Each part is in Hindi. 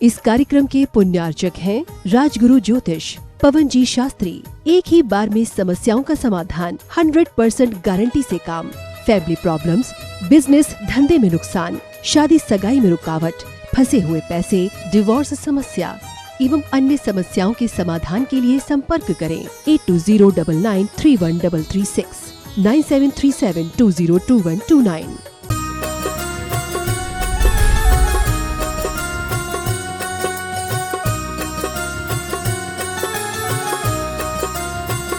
इस कार्यक्रम के पुण्यार्चक हैं राजगुरु ज्योतिष पवन जी शास्त्री। एक ही बार में समस्याओं का समाधान, 100% गारंटी से काम। फैमिली प्रॉब्लम्स, बिजनेस धंधे में नुकसान, शादी सगाई में रुकावट, फंसे हुए पैसे, डिवोर्स समस्या एवं अन्य समस्याओं के समाधान के लिए संपर्क करें 8209931336 9737202129।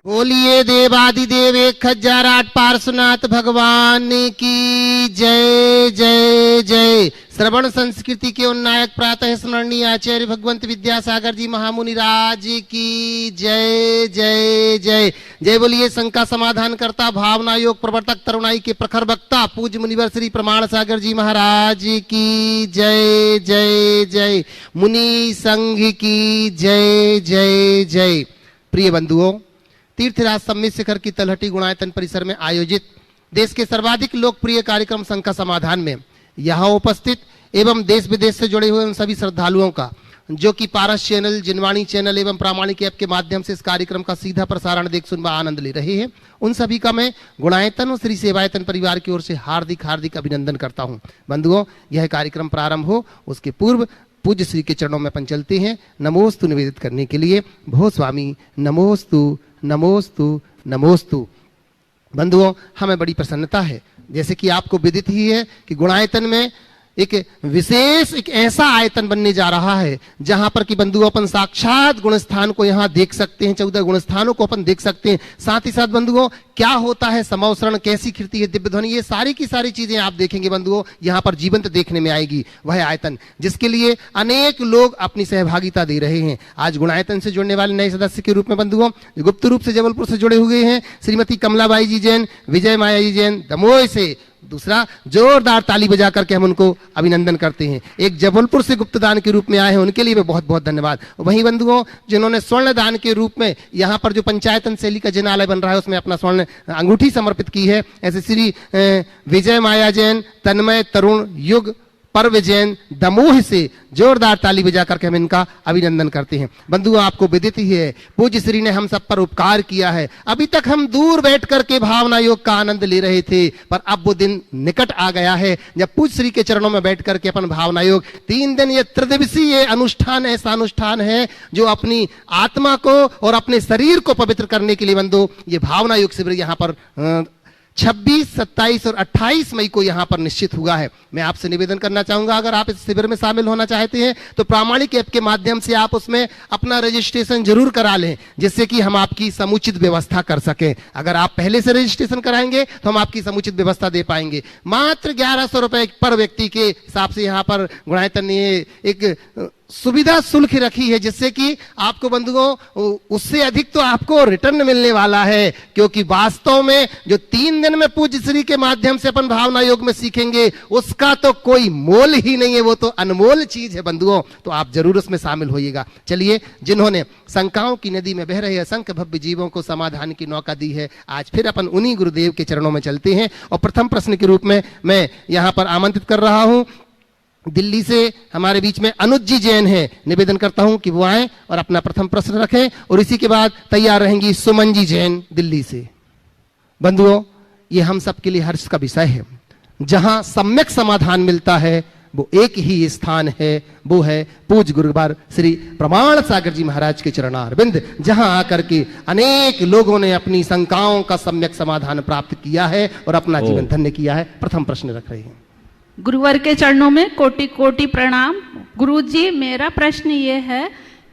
बोलिए देवादिदेव 1008 पार्श्वनाथ भगवान की जय जय जय। श्रवण संस्कृति के उन्नायक प्रातः स्मरणीय आचार्य भगवंत विद्यासागर जी महामुनि राज की जय जय जय जय। बोलिए शंका समाधान करता, भावना योग प्रवर्तक, तरुणाई के प्रखर वक्ता पूज्य मुनिवर श्री प्रमाण सागर जी महाराज की जय जय जय। मुनि संघ की जय जय जय। प्रिय बंधुओं, तीर्थराज सम्मित शिखर की तलहटी गुणायतन परिसर में आयोजित देश के सर्वाधिक लोकप्रिय कार्यक्रम शंका समाधान में यहाँ उपस्थित एवं देश विदेश से जुड़े हुए उन सभी श्रद्धालुओं का, जो कि पारस चैनल, जिनवाणी चैनल एवं प्रामाणिक ऐप के माध्यम से इस कार्यक्रम का सीधा प्रसारण देख सुन आनंद ले रहे हैं, उन सभी का मैं गुणायतन और श्री सेवायतन परिवार की ओर से हार्दिक हार्दिक अभिनंदन करता हूँ। बंधुओं, यह कार्यक्रम प्रारंभ हो उसके पूर्व पूज्य श्री के चरणों में अपन चलते हैं नमोस्तु निवेदित करने के लिए। भो स्वामी नमोस्तु नमोस्तु नमोस्तु। बंधुओं, हमें बड़ी प्रसन्नता है, जैसे कि आपको विदित ही है कि गुणायतन में एक विशेष एक ऐसा आयतन बनने जा रहा है जहां पर कि बंधुओं अपन साक्षात गुणस्थान को यहां देख सकते हैं, 14 गुणस्थानों को अपन देख सकते हैं। साथ ही साथ बंधुओं, क्या होता है समवसरण, कैसी खिड़ती है दिव्य ध्वनि, ये सारी की सारी चीजें आप देखेंगे बंधुओं, यहां पर जीवंत देखने में आएगी वह आयतन, जिसके लिए अनेक लोग अपनी सहभागिता दे रहे हैं। आज गुणायतन से जुड़ने वाले नए सदस्य के रूप में बंधुओं, गुप्त रूप से जबलपुर से जुड़े हुए हैं श्रीमती कमलाबाई जी जैन, विजय माया जी जैन दमोह से। दूसरा, जोरदार ताली बजा करके हम उनको अभिनंदन करते हैं। एक जबलपुर से गुप्तदान के रूप में आए हैं, उनके लिए भी बहुत बहुत धन्यवाद। वहीं बंधुओं, जिन्होंने स्वर्ण दान के रूप में यहाँ पर जो पंचायतन शैली का जिनालय बन रहा है उसमें अपना स्वर्ण अंगूठी समर्पित की है, ऐसे श्री विजय माया जैन, तन्मय तरुण युग पर्व जैन दमोह से जोरदार ताली बजा करके हम इनका अभिनंदन करते हैं। बंधुओं, आपको विदित ही है पूज्य श्री ने हम सब पर उपकार किया है। अभी तक हम दूर बैठ करके भावना योग का आनंद ले रहे थे, पर अब वो दिन निकट आ गया है जब पूज्य श्री के चरणों में बैठ करके अपन भावना योग 3 दिन, ये त्रिदिवसीय अनुष्ठान, ऐसा अनुष्ठान है जो अपनी आत्मा को और अपने शरीर को पवित्र करने के लिए बंधु ये भावना योग शिविर यहाँ पर 26, 27 और 28 मई को यहां पर निश्चित हुआ है। मैं आपसे निवेदन करना चाहूंगा, अगर आप इस शिविर में शामिल होना चाहते हैं तो प्रामाणिक ऐप के माध्यम से आप उसमें अपना रजिस्ट्रेशन जरूर करा लें, जिससे कि हम आपकी समुचित व्यवस्था कर सकें। अगर आप पहले से रजिस्ट्रेशन कराएंगे तो हम आपकी समुचित व्यवस्था दे पाएंगे। मात्र 1100 रुपए पर व्यक्ति के हिसाब से यहाँ पर गुणायतन ने एक सुविधा शुल्क रखी है, जिससे कि आपको बंधुओं उससे अधिक तो आपको रिटर्न मिलने वाला है, क्योंकि वास्तव में जो 3 दिन में पूज्य श्री के माध्यम से अपन भावना योग में सीखेंगे उसका तो कोई मोल ही नहीं है, वो तो अनमोल चीज है बंधुओं। तो आप जरूर उसमें शामिल होइएगा। चलिए, जिन्होंने शंकाओं की नदी में बह रहे असंख्य भव्य जीवों को समाधान की नौका दी है, आज फिर अपन उन्हीं गुरुदेव के चरणों में चलते हैं। और प्रथम प्रश्न के रूप में मैं यहां पर आमंत्रित कर रहा हूं, दिल्ली से हमारे बीच में अनुज जी जैन है। निवेदन करता हूं कि वो आए और अपना प्रथम प्रश्न रखें, और इसी के बाद तैयार रहेंगी सुमन जी जैन दिल्ली से। बंधुओं, ये हम सब के लिए हर्ष का विषय है। जहां सम्यक समाधान मिलता है वो एक ही स्थान है, वो है पूज्य गुरुवर श्री प्रमाण सागर जी महाराज के चरणारविंद, जहां आकर के अनेक लोगों ने अपनी शंकाओं का सम्यक समाधान प्राप्त किया है और अपना जीवन धन्य किया है। प्रथम प्रश्न रख रहे हैं। गुरुवर के चरणों में कोटि कोटि प्रणाम। गुरुजी, मेरा प्रश्न ये है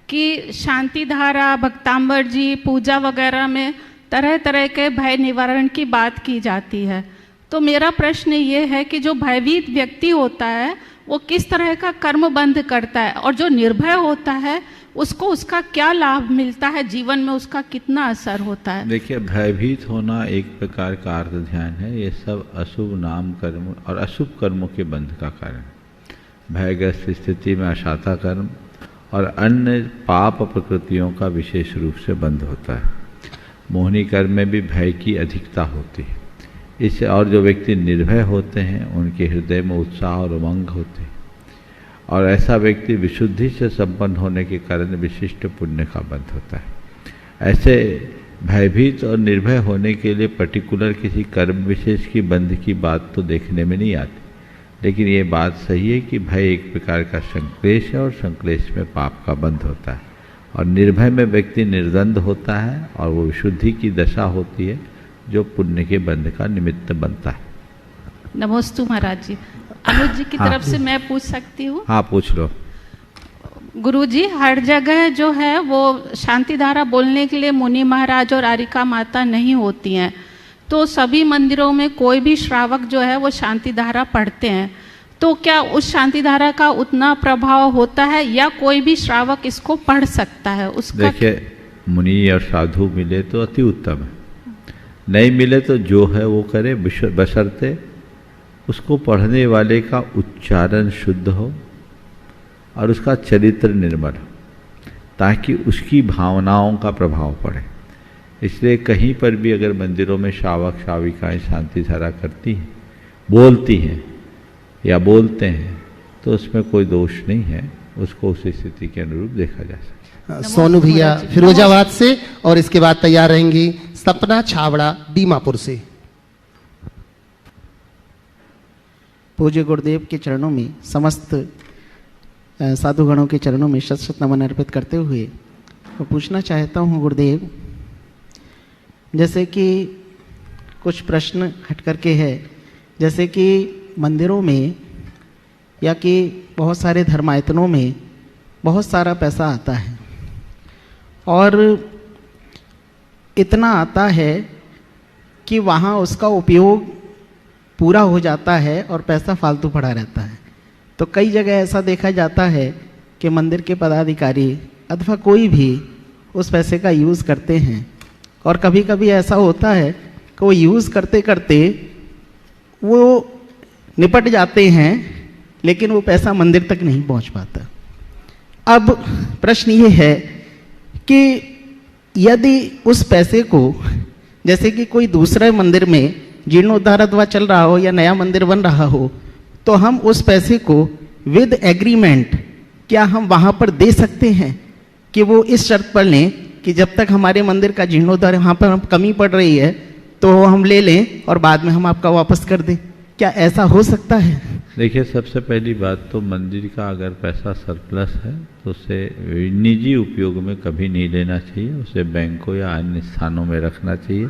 कि शांति धारा, भक्तांबर जी, पूजा वगैरह में तरह तरह के भय निवारण की बात की जाती है। तो मेरा प्रश्न ये है कि जो भयभीत व्यक्ति होता है वो किस तरह का कर्म बंध करता है, और जो निर्भय होता है उसको उसका क्या लाभ मिलता है, जीवन में उसका कितना असर होता है? देखिए, भयभीत होना एक प्रकार का अर्थ ध्यान है। ये सब अशुभ नाम कर्म और अशुभ कर्मों के बंध का कारण। भयग्रस्त स्थिति में अशाता कर्म और अन्य पाप प्रकृतियों का विशेष रूप से बंध होता है। मोहिनी कर्म में भी भय की अधिकता होती है। इससे और जो व्यक्ति निर्भय होते हैं उनके हृदय में उत्साह और उमंग होते हैं, और ऐसा व्यक्ति विशुद्धि से संपन्न होने के कारण विशिष्ट पुण्य का बंध होता है। ऐसे भयभीत और निर्भय होने के लिए पर्टिकुलर किसी कर्म विशेष की बंध की बात तो देखने में नहीं आती, लेकिन ये बात सही है कि भय एक प्रकार का संक्लेश है और संक्लेश में पाप का बंध होता है, और निर्भय में व्यक्ति निर्द्वंद होता है और वो विशुद्धि की दशा होती है जो पुण्य के बंध का निमित्त बनता है। नमोस्तु महाराज जी। अनुज जी की तरफ से मैं पूछ सकती हूँ? हाँ, पूछ लो। गुरुजी, हर जगह जो है वो शांति धारा बोलने के लिए मुनि महाराज और आरिका माता नहीं होती हैं, तो सभी मंदिरों में कोई भी श्रावक जो है वो शांति धारा पढ़ते हैं, तो क्या उस शांति धारा का उतना प्रभाव होता है या कोई भी श्रावक इसको पढ़ सकता है? उसका देखिए, मुनि और साधु मिले तो अति उत्तम है, नहीं मिले तो जो है वो करे, बशर्ते उसको पढ़ने वाले का उच्चारण शुद्ध हो और उसका चरित्र निर्मल हो, ताकि उसकी भावनाओं का प्रभाव पड़े। इसलिए कहीं पर भी अगर मंदिरों में श्रावक श्राविकाएँ शांति धारा करती हैं, बोलती हैं या बोलते हैं, तो उसमें कोई दोष नहीं है, उसको उस स्थिति के अनुरूप देखा जा सकता है। सोनू भैया फिरोजाबाद से, और इसके बाद तैयार रहेंगी सपना छावड़ा दीमापुर से। पूज्य गुरुदेव के चरणों में, समस्त साधुगणों के चरणों में शत शत नमन अर्पित करते हुए मैं पूछना चाहता हूँ गुरुदेव, जैसे कि कुछ प्रश्न हट करके है, जैसे कि मंदिरों में या कि बहुत सारे धर्मायतनों में बहुत सारा पैसा आता है और इतना आता है कि वहाँ उसका उपयोग पूरा हो जाता है और पैसा फालतू पड़ा रहता है। तो कई जगह ऐसा देखा जाता है कि मंदिर के पदाधिकारी अथवा कोई भी उस पैसे का यूज़ करते हैं, और कभी कभी ऐसा होता है कि वो यूज़ करते करते वो निपट जाते हैं, लेकिन वो पैसा मंदिर तक नहीं पहुंच पाता। अब प्रश्न ये है कि यदि उस पैसे को, जैसे कि कोई दूसरे मंदिर में जीर्णोद्धार अथवा चल रहा हो या नया मंदिर बन रहा हो, तो हम उस पैसे को विद एग्रीमेंट क्या हम वहाँ पर दे सकते हैं कि वो इस शर्त पर लें कि जब तक हमारे मंदिर का जीर्णोद्धार वहाँ पर कमी पड़ रही है तो हम ले लें और बाद में हम आपका वापस कर दें? क्या ऐसा हो सकता है? देखिए, सबसे पहली बात तो मंदिर का अगर पैसा सरप्लस है तो उसे निजी उपयोग में कभी नहीं लेना चाहिए, उसे बैंकों या अन्य स्थानों में रखना चाहिए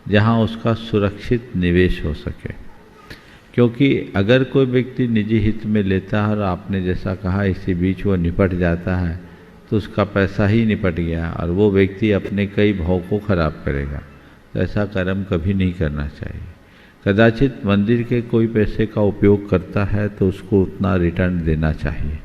जहाँ उसका सुरक्षित निवेश हो सके। क्योंकि अगर कोई व्यक्ति निजी हित में लेता है और आपने जैसा कहा इसी बीच वो निपट जाता है, तो उसका पैसा ही निपट गया और वो व्यक्ति अपने कई भाव को खराब करेगा। तो ऐसा कर्म कभी नहीं करना चाहिए। कदाचित मंदिर के कोई पैसे का उपयोग करता है तो उसको उतना रिटर्न देना चाहिए,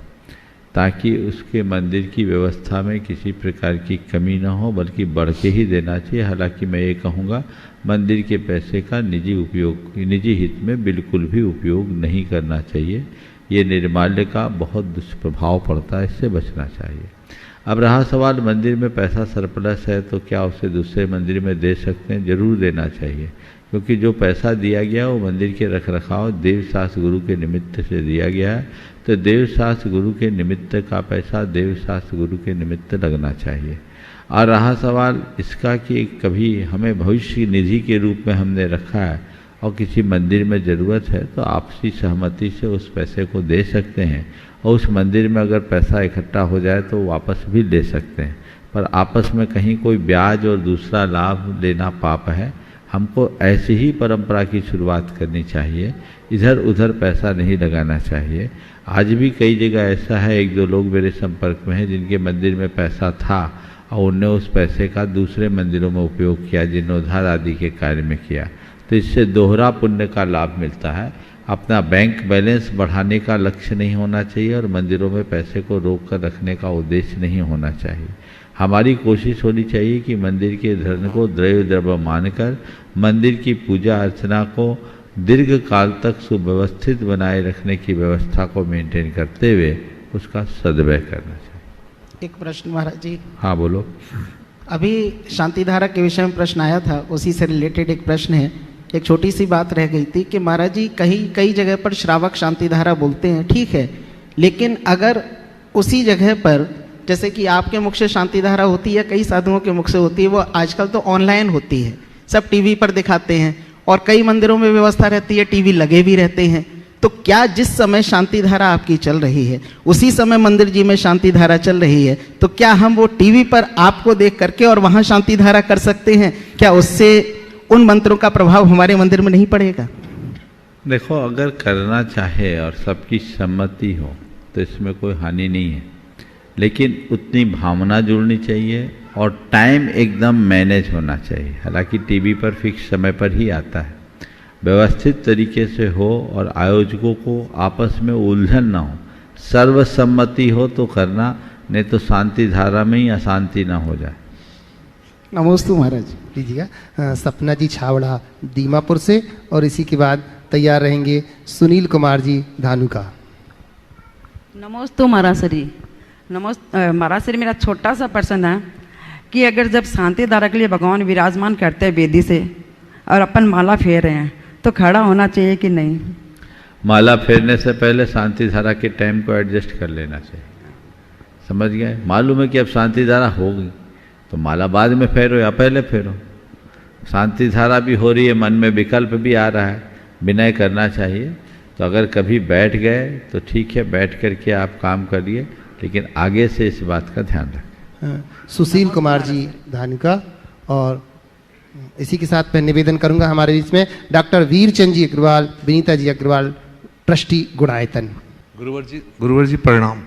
ताकि उसके मंदिर की व्यवस्था में किसी प्रकार की कमी ना हो, बल्कि बढ़ के ही देना चाहिए। हालांकि मैं ये कहूँगा, मंदिर के पैसे का निजी हित में बिल्कुल भी उपयोग नहीं करना चाहिए। ये निर्माल्य का बहुत दुष्प्रभाव पड़ता है, इससे बचना चाहिए। अब रहा सवाल, मंदिर में पैसा सरप्लस है तो क्या उसे दूसरे मंदिर में दे सकते हैं? जरूर देना चाहिए, क्योंकि जो पैसा दिया गया वो मंदिर के रखरखाव देवशास्त्र गुरु के निमित्त से दिया गया है। तो देवशास्त्र गुरु के निमित्त का पैसा देवशास्त्र गुरु के निमित्त लगना चाहिए। और रहा सवाल इसका कि कभी हमें भविष्य निधि के रूप में हमने रखा है और किसी मंदिर में ज़रूरत है तो आपसी सहमति से उस पैसे को दे सकते हैं, और उस मंदिर में अगर पैसा इकट्ठा हो जाए तो वापस भी ले सकते हैं। पर आपस में कहीं कोई ब्याज और दूसरा लाभ लेना पाप है। हमको ऐसी ही परंपरा की शुरुआत करनी चाहिए, इधर उधर पैसा नहीं लगाना चाहिए। आज भी कई जगह ऐसा है, एक दो लोग मेरे संपर्क में हैं जिनके मंदिर में पैसा था और उनने उस पैसे का दूसरे मंदिरों में उपयोग किया, जीर्णोद्धार आदि के कार्य में किया। तो इससे दोहरा पुण्य का लाभ मिलता है। अपना बैंक बैलेंस बढ़ाने का लक्ष्य नहीं होना चाहिए और मंदिरों में पैसे को रोक कर रखने का उद्देश्य नहीं होना चाहिए। हमारी कोशिश होनी चाहिए कि मंदिर के धन को द्रव्य मानकर मंदिर की पूजा अर्चना को दीर्घ काल तक सुव्यवस्थित बनाए रखने की व्यवस्था को मेंटेन करते हुए उसका सदव्यय करना चाहिए। एक प्रश्न महाराज जी। हाँ, बोलो। अभी शांतिधारा के विषय में प्रश्न आया था, उसी से रिलेटेड एक प्रश्न है। एक छोटी सी बात रह गई थी कि महाराज जी कई जगह पर श्रावक शांतिधारा बोलते हैं, ठीक है, लेकिन अगर उसी जगह पर जैसे कि आपके मुख से शांति धारा होती है, कई साधुओं के मुख से होती है, वो आजकल तो ऑनलाइन होती है, सब टीवी पर दिखाते हैं और कई मंदिरों में व्यवस्था रहती है, टीवी लगे भी रहते हैं। तो क्या जिस समय शांति धारा आपकी चल रही है उसी समय मंदिर जी में शांति धारा चल रही है, तो क्या हम वो टीवी पर आपको देख करके और वहां शांति धारा कर सकते हैं? क्या उससे उन मंत्रों का प्रभाव हमारे मंदिर में नहीं पड़ेगा? देखो, अगर करना चाहे और सबकी सम्मति हो तो इसमें कोई हानि नहीं है, लेकिन उतनी भावना जुड़नी चाहिए और टाइम एकदम मैनेज होना चाहिए। हालांकि टीवी पर फिक्स समय पर ही आता है, व्यवस्थित तरीके से हो और आयोजकों को आपस में उलझन ना हो, सर्वसम्मति हो तो करना, नहीं तो शांति धारा में ही अशांति ना हो जाए। नमोस्तु महाराज। लीजिएगा सपना जी छावड़ा दीमापुर से, और इसी के बाद तैयार रहेंगे सुनील कुमार जी धानुका। नमोस्तु महाराज। महाराज, मेरा छोटा सा प्रश्न है कि अगर जब शांति धारा के लिए भगवान विराजमान करते हैं वेदी से और अपन माला फेर रहे हैं तो खड़ा होना चाहिए कि नहीं? माला फेरने से पहले शांति धारा के टाइम को एडजस्ट कर लेना चाहिए। समझ गए? मालूम है कि अब शांति धारा होगी तो माला बाद में फेरो या पहले फेरो। शांति धारा भी हो रही है, मन में विकल्प भी आ रहा है, विनय करना चाहिए। तो अगर कभी बैठ गए तो ठीक है, बैठ करके आप काम करिए, लेकिन आगे से इस बात का ध्यान रखें। सुशील कुमार जी धानुका, और इसी के साथ मैं निवेदन करूंगा हमारे बीच में डॉक्टर वीरचंद जी अग्रवाल, विनीता जी अग्रवाल, ट्रस्टी गुणायतन। गुरुवर जी प्रणाम।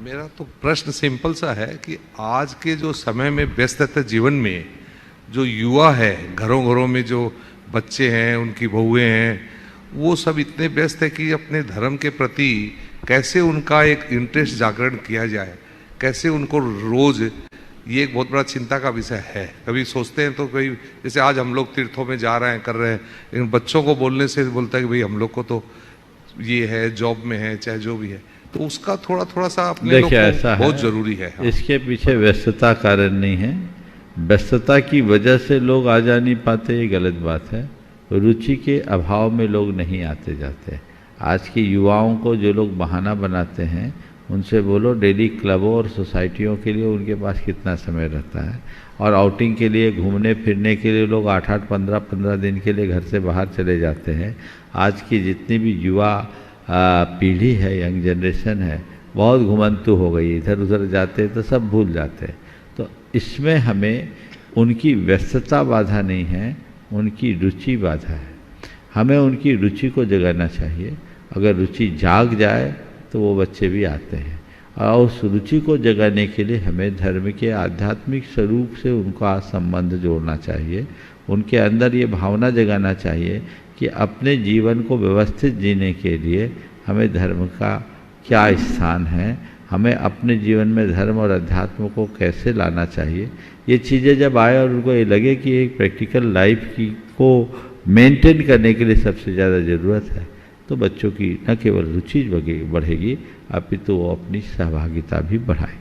मेरा तो प्रश्न सिंपल सा है कि आज के जो समय में व्यस्तता जीवन में जो युवा है, घरों घरों में जो बच्चे हैं, उनकी बहुएं हैं, वो सब इतने व्यस्त है कि अपने धर्म के प्रति कैसे उनका एक इंटरेस्ट जागरण किया जाए, कैसे उनको रोज, ये एक बहुत बड़ा चिंता का विषय है। कभी सोचते हैं तो कभी, जैसे आज हम लोग तीर्थों में जा रहे हैं, कर रहे हैं, लेकिन बच्चों को बोलने से बोलता है कि भाई हम लोग को तो ये है, जॉब में है, चाहे जो भी है, तो उसका थोड़ा थोड़ा सा अपने लोग को बहुत जरूरी है। इसके पीछे व्यस्तता कारण नहीं है, व्यस्तता की वजह से लोग आ जा नहीं पाते, ये गलत बात है। रुचि के अभाव में लोग नहीं आते जाते। आज के युवाओं को जो लोग बहाना बनाते हैं उनसे बोलो डेली क्लबों और सोसाइटियों के लिए उनके पास कितना समय रहता है, और आउटिंग के लिए, घूमने फिरने के लिए लोग 8-8, 15-15 दिन के लिए घर से बाहर चले जाते हैं। आज की जितनी भी युवा पीढ़ी है, यंग जनरेशन है, बहुत घुमंतु हो गई, इधर उधर जाते हैं तो सब भूल जाते हैं। तो इसमें हमें उनकी व्यस्तता बाधा नहीं है, उनकी रुचि बाधा है। हमें उनकी रुचि को जगाना चाहिए। अगर रुचि जाग जाए तो वो बच्चे भी आते हैं, और उस रुचि को जगाने के लिए हमें धर्म के आध्यात्मिक स्वरूप से उनका संबंध जोड़ना चाहिए। उनके अंदर ये भावना जगाना चाहिए कि अपने जीवन को व्यवस्थित जीने के लिए हमें धर्म का क्या स्थान है, हमें अपने जीवन में धर्म और अध्यात्म को कैसे लाना चाहिए। ये चीज़ें जब आए और उनको ये लगे कि एक प्रैक्टिकल लाइफ की को मेंटेन करने के लिए सबसे ज़्यादा ज़रूरत है, तो बच्चों की न केवल रुचि बढ़ेगी, अपितु वो अपनी सहभागिता भी बढ़ाए।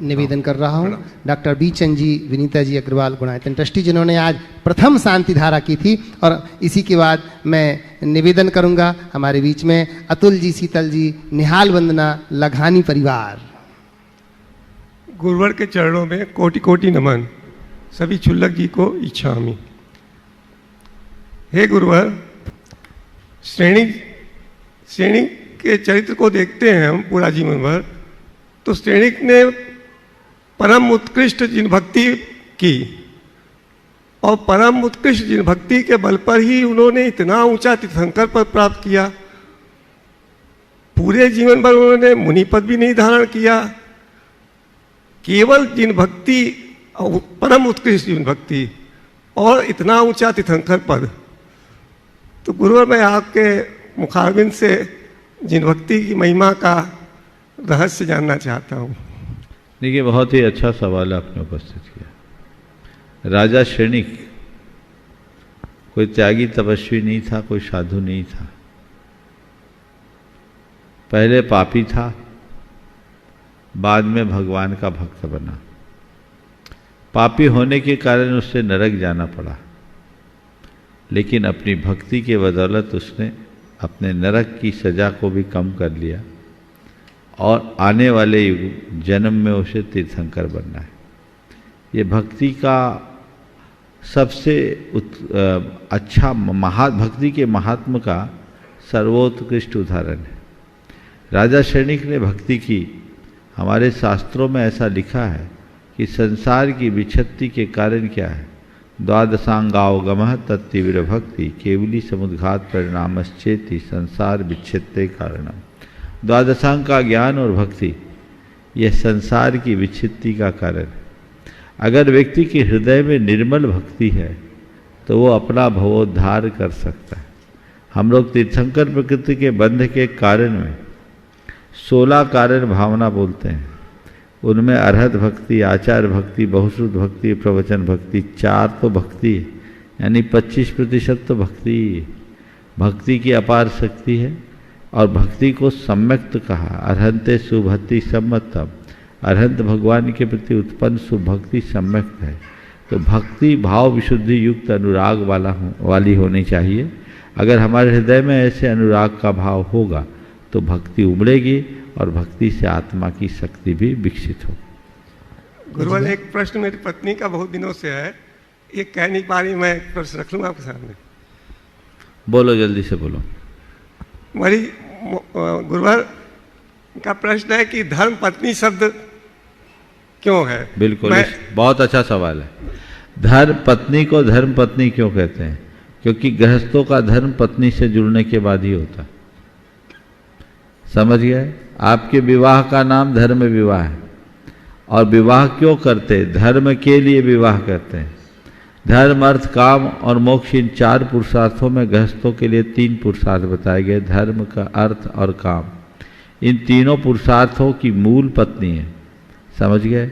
निवेदन कर रहा हूँ डॉक्टर वीरचंद जी, विनीता जी अग्रवाल, गुणायतन ट्रस्टी, जिन्होंने आज प्रथम शांति धारा की थी। और इसी के बाद मैं निवेदन करूंगा हमारे बीच में अतुल जी, शीतल जी, निहाल वंदना, लघानी परिवार। गुरुवर के चरणों में कोटि कोटि नमन। सभी क्षुल्लक जी को इच्छामि। हे गुरुवर, श्रेणी के चरित्र को देखते हैं हम पूरा जीवन भर, तो श्रेणी ने परम उत्कृष्ट जिन भक्ति की, और परम उत्कृष्ट जिन भक्ति के बल पर ही उन्होंने इतना ऊंचा तीर्थंकर पद प्राप्त किया। पूरे जीवन भर उन्होंने मुनि पद भी नहीं धारण किया। केवल जिन भक्ति, परम उत्कृष्ट जिन भक्ति, और इतना ऊंचा तीर्थंकर पद। तो गुरुवर, मैं आपके मुखारबिंद से जिन भक्ति की महिमा का रहस्य जानना चाहता हूँ। देखिए, बहुत ही अच्छा सवाल आपने उपस्थित किया। राजा श्रेणिक कोई त्यागी तपस्वी नहीं था, कोई साधु नहीं था। पहले पापी था, बाद में भगवान का भक्त बना। पापी होने के कारण उसे नरक जाना पड़ा, लेकिन अपनी भक्ति के बदौलत उसने अपने नरक की सजा को भी कम कर लिया और आने वाले युग जन्म में उसे तीर्थंकर बनना है। ये भक्ति का सबसे अच्छा भक्ति के महात्म का सर्वोत्कृष्ट उदाहरण है। राजा शैणिक ने भक्ति की। हमारे शास्त्रों में ऐसा लिखा है कि संसार की विच्छत्ति के कारण क्या है। द्वादशांगावगमः तत्तीव्र भक्ति केवली समुद्घात परिणामश्चेति संसार विच्छित्ते कारणम। द्वादशांग का ज्ञान और भक्ति यह संसार की विच्छित्ति का कारण है। अगर व्यक्ति के हृदय में निर्मल भक्ति है तो वो अपना भवोद्धार कर सकता है। हम लोग तीर्थंकर प्रकृति के बंध के कारण में 16 कारण भावना बोलते हैं। उनमें अरहत भक्ति, आचार भक्ति, बहुश्रुत भक्ति, प्रवचन भक्ति, 4 तो भक्ति है, यानी 25% तो भक्ति ही है। भक्ति की अपार शक्ति है और भक्ति को सम्यक्त कहा। अरहंते सुभक्ति सम्मतम। अरहंत भगवान के प्रति उत्पन्न सुभक्ति सम्यक्त है। तो भक्ति भाव विशुद्धि युक्त अनुराग वाली होनी चाहिए। अगर हमारे हृदय में ऐसे अनुराग का भाव होगा तो भक्ति उमड़ेगी और भक्ति से आत्मा की शक्ति भी विकसित होगी। गुरुवर, एक प्रश्न मेरी पत्नी का बहुत दिनों से है, ये कह नहीं पा रही, मैं एक प्रश्न रख लूँ आपके सामने? बोलो, जल्दी से बोलो। मेरी गुरुवर का प्रश्न है कि धर्म पत्नी शब्द क्यों है? बिल्कुल, बहुत अच्छा सवाल है। धर्म पत्नी को धर्म पत्नी क्यों कहते हैं? क्योंकि गृहस्थों का धर्म पत्नी से जुड़ने के बाद ही होता है। समझ गए? आपके विवाह का नाम धर्म विवाह है। और विवाह क्यों करते? धर्म के लिए विवाह करते हैं। धर्म, अर्थ, काम और मोक्ष, इन 4 पुरुषार्थों में गृहस्थों के लिए 3 पुरुषार्थ बताए गए। धर्म का, अर्थ और काम, इन तीनों पुरुषार्थों की मूल पत्नी है। समझ गए?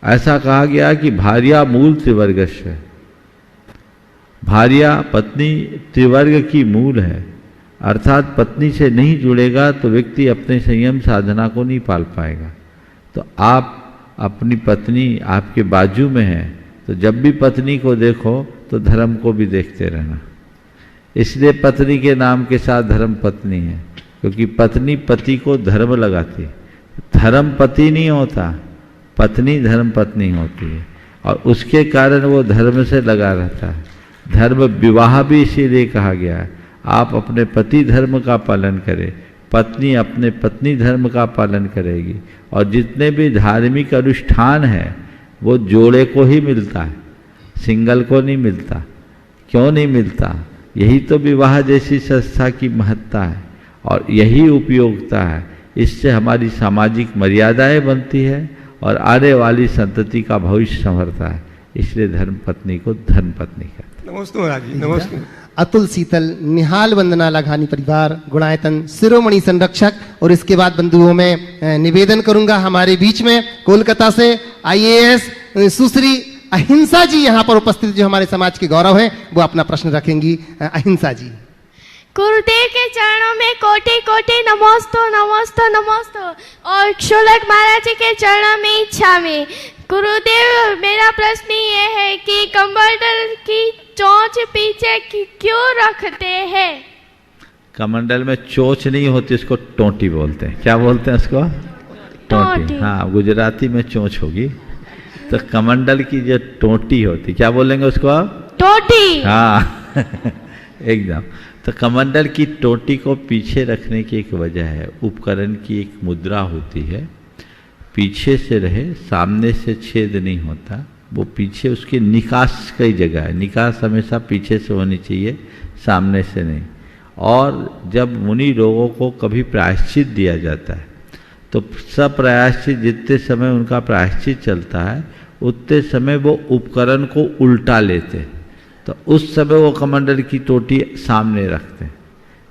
ऐसा कहा गया कि भार्या मूल त्रिवर्गस्य है। भार्या पत्नी त्रिवर्ग की मूल है। अर्थात पत्नी से नहीं जुड़ेगा तो व्यक्ति अपने संयम साधना को नहीं पाल पाएगा। तो आप अपनी पत्नी आपके बाजू में है, तो जब भी पत्नी को देखो तो धर्म को भी देखते रहना। इसलिए पत्नी के नाम के साथ धर्म पत्नी है, क्योंकि पत्नी पति को धर्म लगाती है। धर्म पति नहीं होता, पत्नी धर्म पत्नी होती है और उसके कारण वो धर्म से लगा रहता है। धर्म विवाह भी इसीलिए कहा गया है। आप अपने पति धर्म का पालन करें, पत्नी अपने पत्नी धर्म का पालन करेगी। और जितने भी धार्मिक अनुष्ठान है वो जोड़े को ही मिलता है, सिंगल को नहीं मिलता। क्यों नहीं मिलता? यही तो विवाह जैसी संस्था की महत्ता है और यही उपयोगिता है। इससे हमारी सामाजिक मर्यादाएं बनती है और आने वाली संतति का भविष्य संवरता है। इसलिए धर्म पत्नी को धर्म पत्नी कहते हैं। नमस्ते महाराज जी। नमस्ते। अतुल शीतल निहाल वंदना लाघानी परिवार गुणायतन शिरोमणि संरक्षक। और इसके बाद बंधुओं में निवेदन करूंगा, हमारे बीच में कोलकाता से IAS सुश्री अहिंसा जी यहाँ पर उपस्थित, जो हमारे समाज के गौरव हैं, वो अपना प्रश्न रखेंगी। अहिंसा जी। गुरुदेव के चरणों में कोटि कोटि नमोस्तु नमोस्तु नमोस्तु। और शोलक महाराज जी के चरणों में इच्छा में। गुरुदेव, मेरा प्रश्न ये है कि कमंडल की चोंच पीछे क्यों रखते हैं? कमंडल में चोंच नहीं होती, इसको टोंटी बोलते हैं। क्या बोलते हैं इसको? टोंटी। हाँ, गुजराती में चोंच होगी। तो कमंडल की जो टोंटी होती, क्या बोलेंगे उसको आप? टोंटी। हाँ एकदम। तो कमंडल की टोंटी को पीछे रखने की एक वजह है। उपकरण की एक मुद्रा होती है, पीछे से रहे, सामने से छेद नहीं होता। वो पीछे उसकी निकास कई जगह है। निकास हमेशा पीछे से होनी चाहिए, सामने से नहीं। और जब मुनि लोगों को कभी प्रायश्चित दिया जाता है तो सब प्रायश्चित, जितने समय उनका प्रायश्चित चलता है उतने समय वो उपकरण को उल्टा लेते, तो उस समय वो कमंडल की टोटी सामने रखते हैं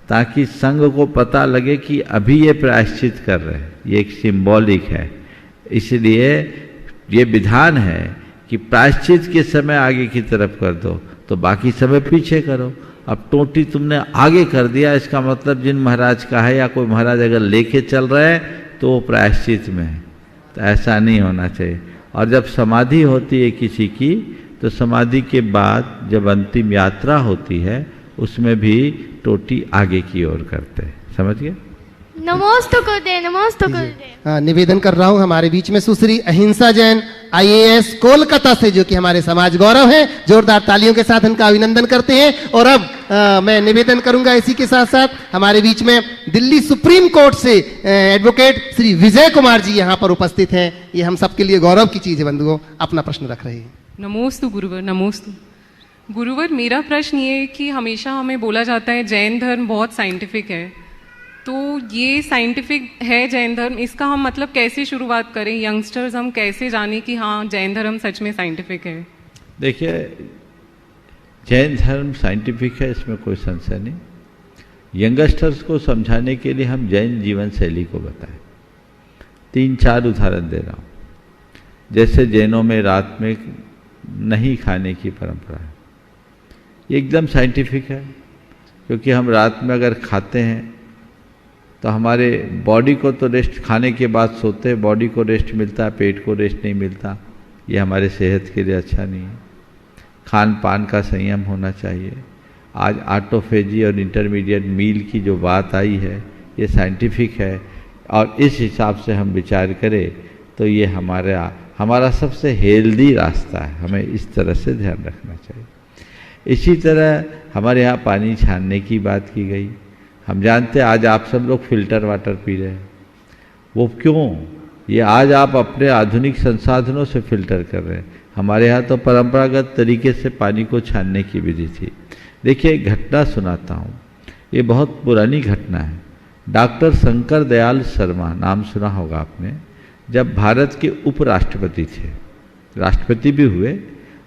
ताकि संघ को पता लगे कि अभी ये प्रायश्चित कर रहे हैं। ये एक सिंबॉलिक है। इसलिए ये विधान है कि प्रायश्चित के समय आगे की तरफ कर दो तो बाकी समय पीछे करो। अब टोटी तुमने आगे कर दिया, इसका मतलब जिन महाराज का है या कोई महाराज अगर लेके चल रहे हैं तो वो प्रायश्चित में है। तो ऐसा नहीं होना चाहिए। और जब समाधि होती है किसी की, तो समाधि के बाद जब अंतिम यात्रा होती है उसमें भी टोटी आगे की ओर करते हैं। समझ गए? नमोस्तु गुरुदेव, नमोस्तु गुरुदेव। हाँ, निवेदन कर रहा हूँ हमारे बीच में सुश्री अहिंसा जैन IAS कोलकाता से, जो कि हमारे समाज गौरव हैं। जोरदार तालियों के साथ इनका अभिनंदन करते हैं। और अब मैं निवेदन करूंगा इसी के साथ साथ हमारे बीच में दिल्ली सुप्रीम कोर्ट से एडवोकेट श्री विजय कुमार जी यहाँ पर उपस्थित हैं। ये हम सबके लिए गौरव की चीज है बंधुओं, अपना प्रश्न रख रहे हैं। नमोस्तु गुरुवर, नमोस्तु गुरुवर। मेरा प्रश्न ये है कि हमेशा हमें बोला जाता है जैन धर्म बहुत साइंटिफिक है, तो ये साइंटिफिक है जैन धर्म, इसका हम मतलब कैसे शुरुआत करें? यंगस्टर्स हम कैसे जाने कि हाँ जैन धर्म सच में साइंटिफिक है? देखिए, जैन धर्म साइंटिफिक है, इसमें कोई संशय नहीं। यंगस्टर्स को समझाने के लिए हम जैन जीवन शैली को बताएं। 3-4 उदाहरण दे रहा हूँ। जैसे जैनों में रात में नहीं खाने की परंपरा है, ये एकदम साइंटिफिक है, क्योंकि हम रात में अगर खाते हैं तो हमारे बॉडी को तो रेस्ट, खाने के बाद सोते हैं, बॉडी को रेस्ट मिलता है, पेट को रेस्ट नहीं मिलता। ये हमारे सेहत के लिए अच्छा नहीं है। खान पान का संयम होना चाहिए। आज ऑटोफेजी और इंटरमीडिएट मील की जो बात आई है, ये साइंटिफिक है, और इस हिसाब से हम विचार करें तो ये हमारा सबसे हेल्दी रास्ता है। हमें इस तरह से ध्यान रखना चाहिए। इसी तरह हमारे यहाँ पानी छानने की बात की गई। हम जानते हैं आज आप सब लोग फिल्टर वाटर पी रहे हैं। वो क्यों? ये आज आप अपने आधुनिक संसाधनों से फिल्टर कर रहे हैं। हमारे यहाँ तो परंपरागत तरीके से पानी को छानने की विधि थी। देखिए, एक घटना सुनाता हूँ, ये बहुत पुरानी घटना है। डॉक्टर शंकर दयाल शर्मा, नाम सुना होगा आपने, जब भारत के उपराष्ट्रपति थे, राष्ट्रपति भी हुए,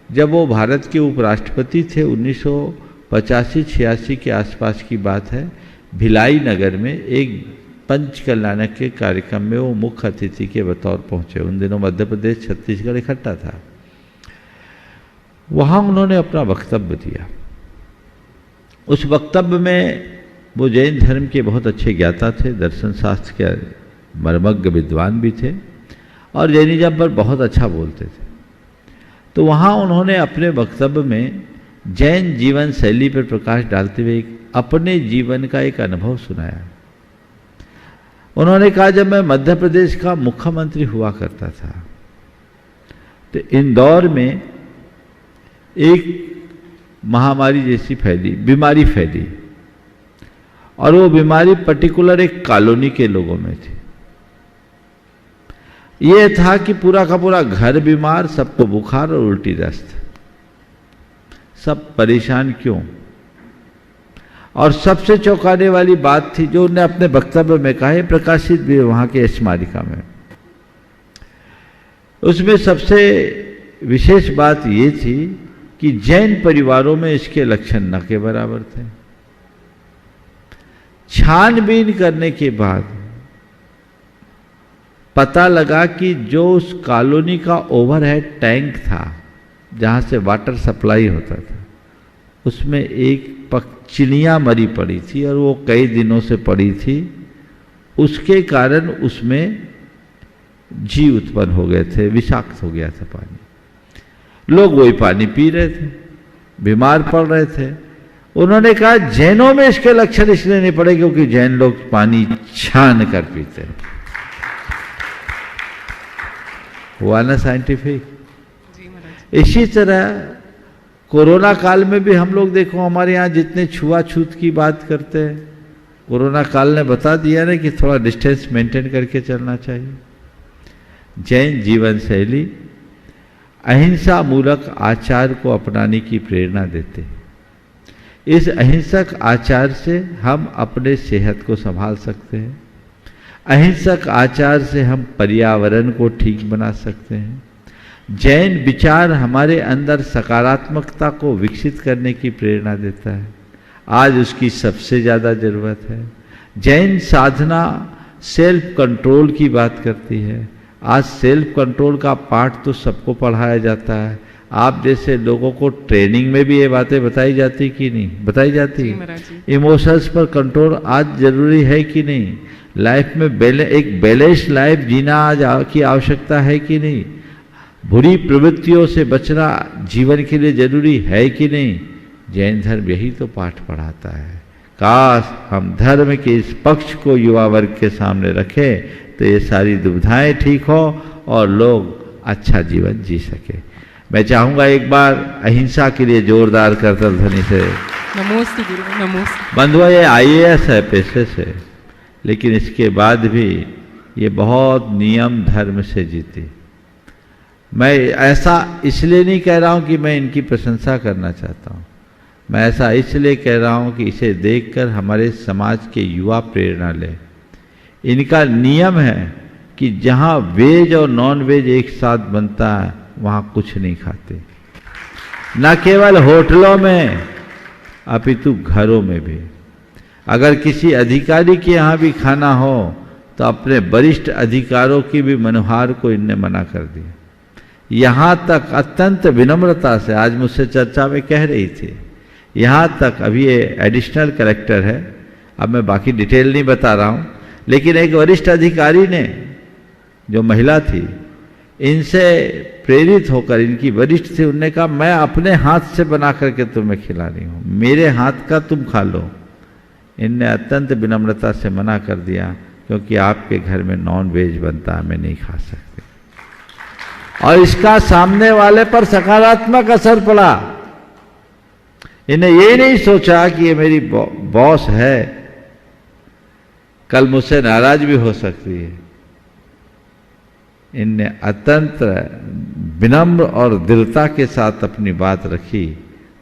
जब वो भारत के उपराष्ट्रपति थे 1985-86 के आसपास की बात है, भिलाई नगर में एक पंच कल्याणक के कार्यक्रम में वो मुख्य अतिथि के बतौर पहुंचे। उन दिनों मध्य प्रदेश छत्तीसगढ़ इकट्ठा था। वहाँ उन्होंने अपना वक्तव्य दिया। उस वक्तव्य में वो जैन धर्म के बहुत अच्छे ज्ञाता थे, दर्शन शास्त्र के मर्मज्ञ विद्वान भी थे, और जैनिज्म पर बहुत अच्छा बोलते थे। तो वहाँ उन्होंने अपने वक्तव्य में जैन जीवन शैली पर प्रकाश डालते हुए अपने जीवन का एक अनुभव सुनाया। उन्होंने कहा, जब मैं मध्य प्रदेश का मुख्यमंत्री हुआ करता था तो इंदौर में एक महामारी जैसी बीमारी फैली, और वो बीमारी पर्टिकुलर एक कॉलोनी के लोगों में थी। ये था कि पूरा का पूरा घर बीमार, सबको बुखार और उल्टी दस्त, सब परेशान क्यों? और सबसे चौंकाने वाली बात थी जो उन्होंने अपने वक्तव्य में कहा, प्रकाशित भी वहां के स्मारिका में। उसमें सबसे विशेष बात ये थी कि जैन परिवारों में इसके लक्षण न के बराबर थे। छानबीन करने के बाद पता लगा कि जो उस कॉलोनी का ओवरहेड टैंक था, जहां से वाटर सप्लाई होता था, उसमें एक चिड़िया मरी पड़ी थी, और वो कई दिनों से पड़ी थी। उसके कारण उसमें जीव उत्पन्न हो गए थे, विषाक्त हो गया था पानी। लोग वही पानी पी रहे थे, बीमार पड़ रहे थे। उन्होंने कहा, जैनों में इसके लक्षण इसलिए नहीं पड़े क्योंकि जैन लोग पानी छान कर पीते हैं। हुआ ना साइंटिफिक? इसी तरह कोरोना काल में भी हम लोग देखो, हमारे यहाँ जितने छुआछूत की बात करते हैं, कोरोना काल ने बता दिया ना कि थोड़ा डिस्टेंस मेंटेन करके चलना चाहिए। जैन जीवन शैली अहिंसा मूलक आचार को अपनाने की प्रेरणा देते हैं। इस अहिंसक आचार से हम अपने सेहत को संभाल सकते हैं। अहिंसक आचार से हम पर्यावरण को ठीक बना सकते हैं। जैन विचार हमारे अंदर सकारात्मकता को विकसित करने की प्रेरणा देता है। आज उसकी सबसे ज़्यादा ज़रूरत है। जैन साधना सेल्फ कंट्रोल की बात करती है। आज सेल्फ कंट्रोल का पाठ तो सबको पढ़ाया जाता है। आप जैसे लोगों को ट्रेनिंग में भी ये बातें बताई जाती कि नहीं? बताई जाती। इमोशंस पर कंट्रोल आज जरूरी है कि नहीं? लाइफ में एक बैलेंस लाइफ जीना आज की आवश्यकता है कि नहीं? बुरी प्रवृत्तियों से बचना जीवन के लिए जरूरी है कि नहीं? जैन धर्म यही तो पाठ पढ़ाता है। काश हम धर्म के इस पक्ष को युवा वर्ग के सामने रखें तो ये सारी दुविधाएं ठीक हो और लोग अच्छा जीवन जी सके। मैं चाहूँगा एक बार अहिंसा के लिए जोरदार करतल ध्वनि से नमोस्तु गुरु, नमोस्तु। बंधुआ, ये IAS है पेशे से, लेकिन इसके बाद भी ये बहुत नियम धर्म से जीती। मैं ऐसा इसलिए नहीं कह रहा हूँ कि मैं इनकी प्रशंसा करना चाहता हूँ, मैं ऐसा इसलिए कह रहा हूँ कि इसे देखकर हमारे समाज के युवा प्रेरणा लें। इनका नियम है कि जहाँ वेज और नॉन वेज एक साथ बनता है वहाँ कुछ नहीं खाते, न केवल होटलों में अपितु घरों में भी। अगर किसी अधिकारी के यहाँ भी खाना हो तो अपने वरिष्ठ अधिकारों की भी मनोहार को इनने मना कर दिया। यहाँ तक अत्यंत विनम्रता से, आज मुझसे चर्चा में कह रही थी, यहाँ तक, अभी ये एडिशनल कलेक्टर है, अब मैं बाकी डिटेल नहीं बता रहा हूँ, लेकिन एक वरिष्ठ अधिकारी ने, जो महिला थी, इनसे प्रेरित होकर, इनकी वरिष्ठ थी, उनने कहा मैं अपने हाथ से बना करके तुम्हें खिला रही हूँ, मेरे हाथ का तुम खा लो। इनने अत्यंत विनम्रता से मना कर दिया, क्योंकि आपके घर में नॉन वेज बनता है, मैं नहीं खा सकते। और इसका सामने वाले पर सकारात्मक असर पड़ा। इन्हें ये नहीं सोचा कि ये मेरी बॉस है, कल मुझसे नाराज भी हो सकती है। इनने अत्यंत विनम्र और दृढ़ता के साथ अपनी बात रखी,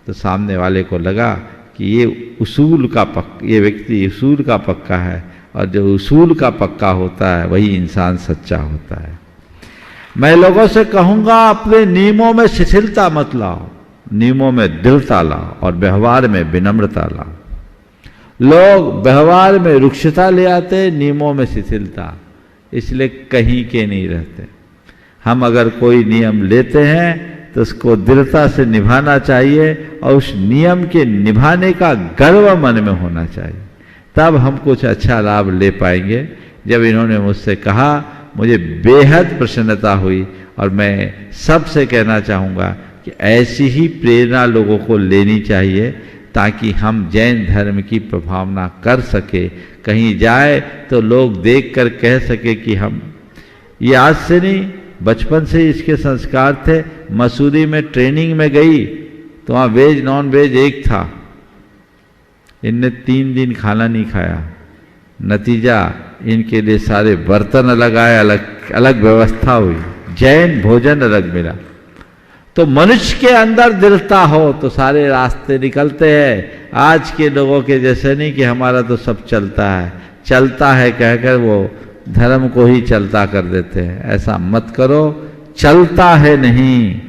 तो सामने वाले को लगा कि ये उसूल का ये व्यक्ति उसूल का पक्का है, और जो उसूल का पक्का होता है वही इंसान सच्चा होता है। मैं लोगों से कहूँगा, अपने नियमों में शिथिलता मत लाओ, नियमों में दृढ़ता लाओ और व्यवहार में विनम्रता लाओ। लोग व्यवहार में रुक्षता ले आते, नियमों में शिथिलता, इसलिए कहीं के नहीं रहते। हम अगर कोई नियम लेते हैं तो उसको दृढ़ता से निभाना चाहिए, और उस नियम के निभाने का गर्व मन में होना चाहिए, तब हम कुछ अच्छा लाभ ले पाएंगे। जब इन्होंने मुझसे कहा, मुझे बेहद प्रसन्नता हुई, और मैं सबसे कहना चाहूँगा कि ऐसी ही प्रेरणा लोगों को लेनी चाहिए, ताकि हम जैन धर्म की प्रभावना कर सके। कहीं जाए तो लोग देखकर कह सके कि हम, ये आज से नहीं, बचपन से इसके संस्कार थे। मसूरी में ट्रेनिंग में गई तो वहाँ वेज नॉन वेज एक था, इनने 3 दिन खाना नहीं खाया। नतीजा, इनके लिए सारे बर्तन अलग आए, अलग अलग व्यवस्था हुई, जैन भोजन अलग मिला। तो मनुष्य के अंदर दृढ़ता हो तो सारे रास्ते निकलते हैं। आज के लोगों के जैसे नहीं कि हमारा तो सब चलता है कहकर वो धर्म को ही चलता कर देते हैं। ऐसा मत करो, चलता है नहीं,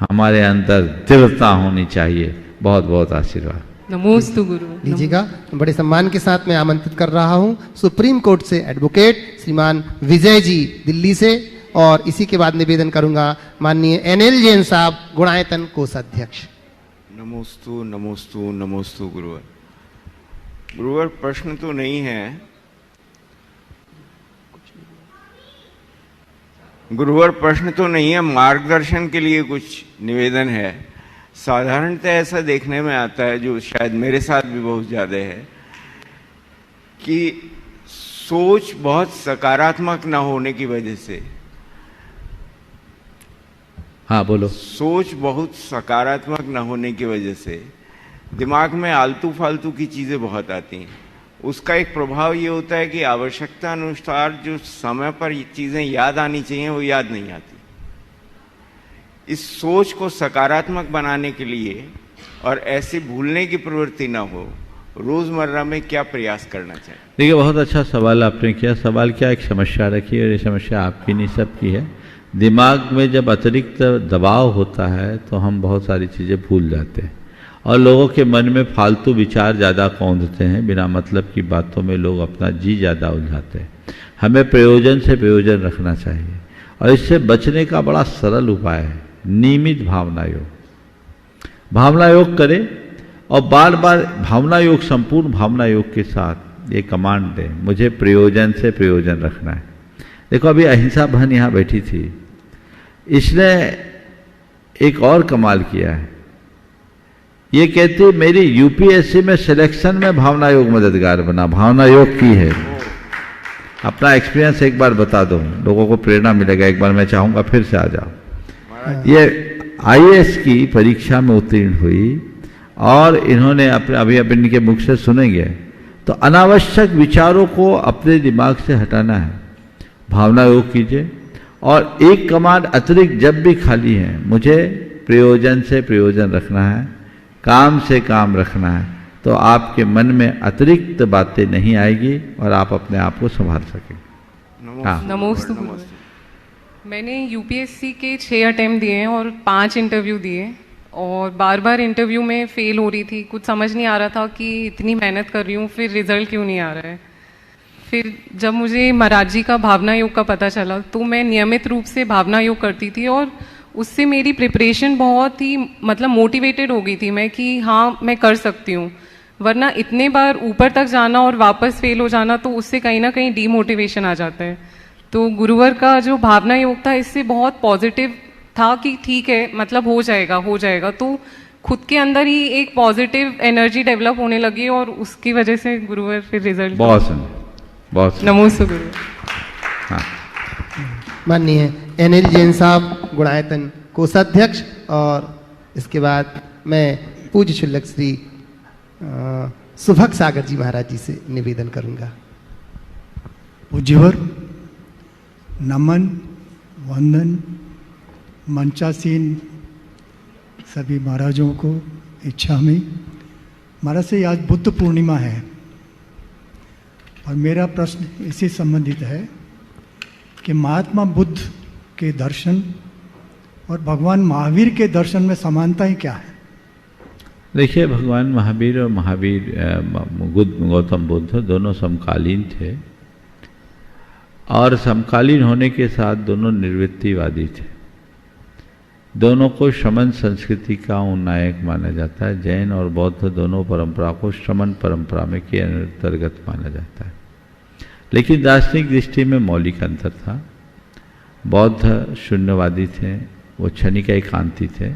हमारे अंदर दृढ़ता होनी चाहिए। बहुत बहुत आशीर्वाद। नमोस्तु गुरु। लीजिएगा, बड़े सम्मान के साथ मैं आमंत्रित कर रहा हूं सुप्रीम कोर्ट से एडवोकेट श्रीमान विजय जी दिल्ली से, और इसी के बाद निवेदन करूंगा माननीय NL जैन साहब, गुणायतन कोषाध्यक्ष। नमोस्तु नमोस्तु नमोस्तु गुरुवर। गुरुवर, प्रश्न तो नहीं है, गुरुवर प्रश्न तो नहीं है, मार्गदर्शन के लिए कुछ निवेदन है। साधारणतः ऐसा देखने में आता है, जो शायद मेरे साथ भी बहुत ज़्यादा है, कि सोच बहुत सकारात्मक ना होने की वजह से, हाँ बोलो, सोच बहुत सकारात्मक ना होने की वजह से दिमाग में आलतू फालतू की चीज़ें बहुत आती हैं। उसका एक प्रभाव ये होता है कि आवश्यकता अनुसार जो समय पर ये चीज़ें याद आनी चाहिए वो याद नहीं आती। इस सोच को सकारात्मक बनाने के लिए और ऐसी भूलने की प्रवृत्ति ना हो, रोज़मर्रा में क्या प्रयास करना चाहिए? देखिए, बहुत अच्छा सवाल आपने किया। सवाल क्या, एक समस्या रखी है, और ये समस्या आपकी नहीं सबकी है। दिमाग में जब अतिरिक्त दबाव होता है तो हम बहुत सारी चीज़ें भूल जाते हैं, और लोगों के मन में फालतू विचार ज़्यादा कौंधते हैं। बिना मतलब की बातों में लोग अपना जी ज़्यादा उलझाते हैं। हमें प्रयोजन से प्रयोजन रखना चाहिए, और इससे बचने का बड़ा सरल उपाय है नियमित भावना योग। भावना योग करें, और बार बार भावना योग, संपूर्ण भावना योग के साथ ये कमांड दें, मुझे प्रयोजन से प्रयोजन रखना है। देखो, अभी अहिंसा बहन यहाँ बैठी थी, इसने एक और कमाल किया है। ये कहती है मेरी यूपीएससी में सिलेक्शन में भावना योग मददगार बना, भावना योग की है। अपना एक्सपीरियंस एक बार बता दो, लोगों को प्रेरणा मिलेगा। एक बार मैं चाहूंगा फिर से आ जाओ। ये आईएएस की परीक्षा में उत्तीर्ण हुई और इन्होंने अपने अभी इनके मुख से सुनेंगे तो अनावश्यक विचारों को अपने दिमाग से हटाना है, भावना योग कीजिए। और एक कमांड अतिरिक्त जब भी खाली है, मुझे प्रयोजन से प्रयोजन रखना है, काम से काम रखना है, तो आपके मन में अतिरिक्त बातें नहीं आएगी और आप अपने आप को संभाल सकेंगे। हाँ। नमोस्तु। मैंने यूपीएससी के 6 अटेम्प्ट दिए हैं और 5 इंटरव्यू दिए और बार बार इंटरव्यू में फेल हो रही थी। कुछ समझ नहीं आ रहा था कि इतनी मेहनत कर रही हूँ फिर रिजल्ट क्यों नहीं आ रहा है। फिर जब मुझे महाराज जी का भावना योग का पता चला तो मैं नियमित रूप से भावना योग करती थी और उससे मेरी प्रिपरेशन बहुत ही मतलब मोटिवेटेड हो गई थी मैं कि हाँ मैं कर सकती हूँ। वरना इतने बार ऊपर तक जाना और वापस फेल हो जाना तो उससे कहीं ना कहीं डीमोटिवेशन आ जाता है। तो गुरुवर का जो भावना योग था इससे बहुत पॉजिटिव था कि ठीक है मतलब हो जाएगा। तो खुद के अंदर ही एक पॉजिटिव एनर्जी डेवलप होने लगी और उसकी वजह से गुरुवर फिर रिजल्ट बहुत नमोस्तु गुरु। हाँ। माननीय एनएल जैन साहब गुणायतन कोषाध्यक्ष, और इसके बाद मैं पूज्य शुल्लक श्री सुभग सागर जी महाराज जी से निवेदन करूंगा। पूज्यवर नमन वंदन मंचासीन सभी महाराजों को इच्छा में। महाराज से आज बुद्ध पूर्णिमा है और मेरा प्रश्न इसी संबंधित है कि महात्मा बुद्ध के दर्शन और भगवान महावीर के दर्शन में समानताएं क्या है? देखिए, भगवान महावीर और गौतम बुद्ध दोनों समकालीन थे और समकालीन होने के साथ दोनों निर्वृत्तिवादी थे। दोनों को श्रमण संस्कृति का नायक माना जाता है। जैन और बौद्ध दोनों परंपरा को श्रमण परंपरा में के अंतर्गत माना जाता है, लेकिन दार्शनिक दृष्टि में मौलिक अंतर था। बौद्ध शून्यवादी थे, वो क्षणिक एकांती थे,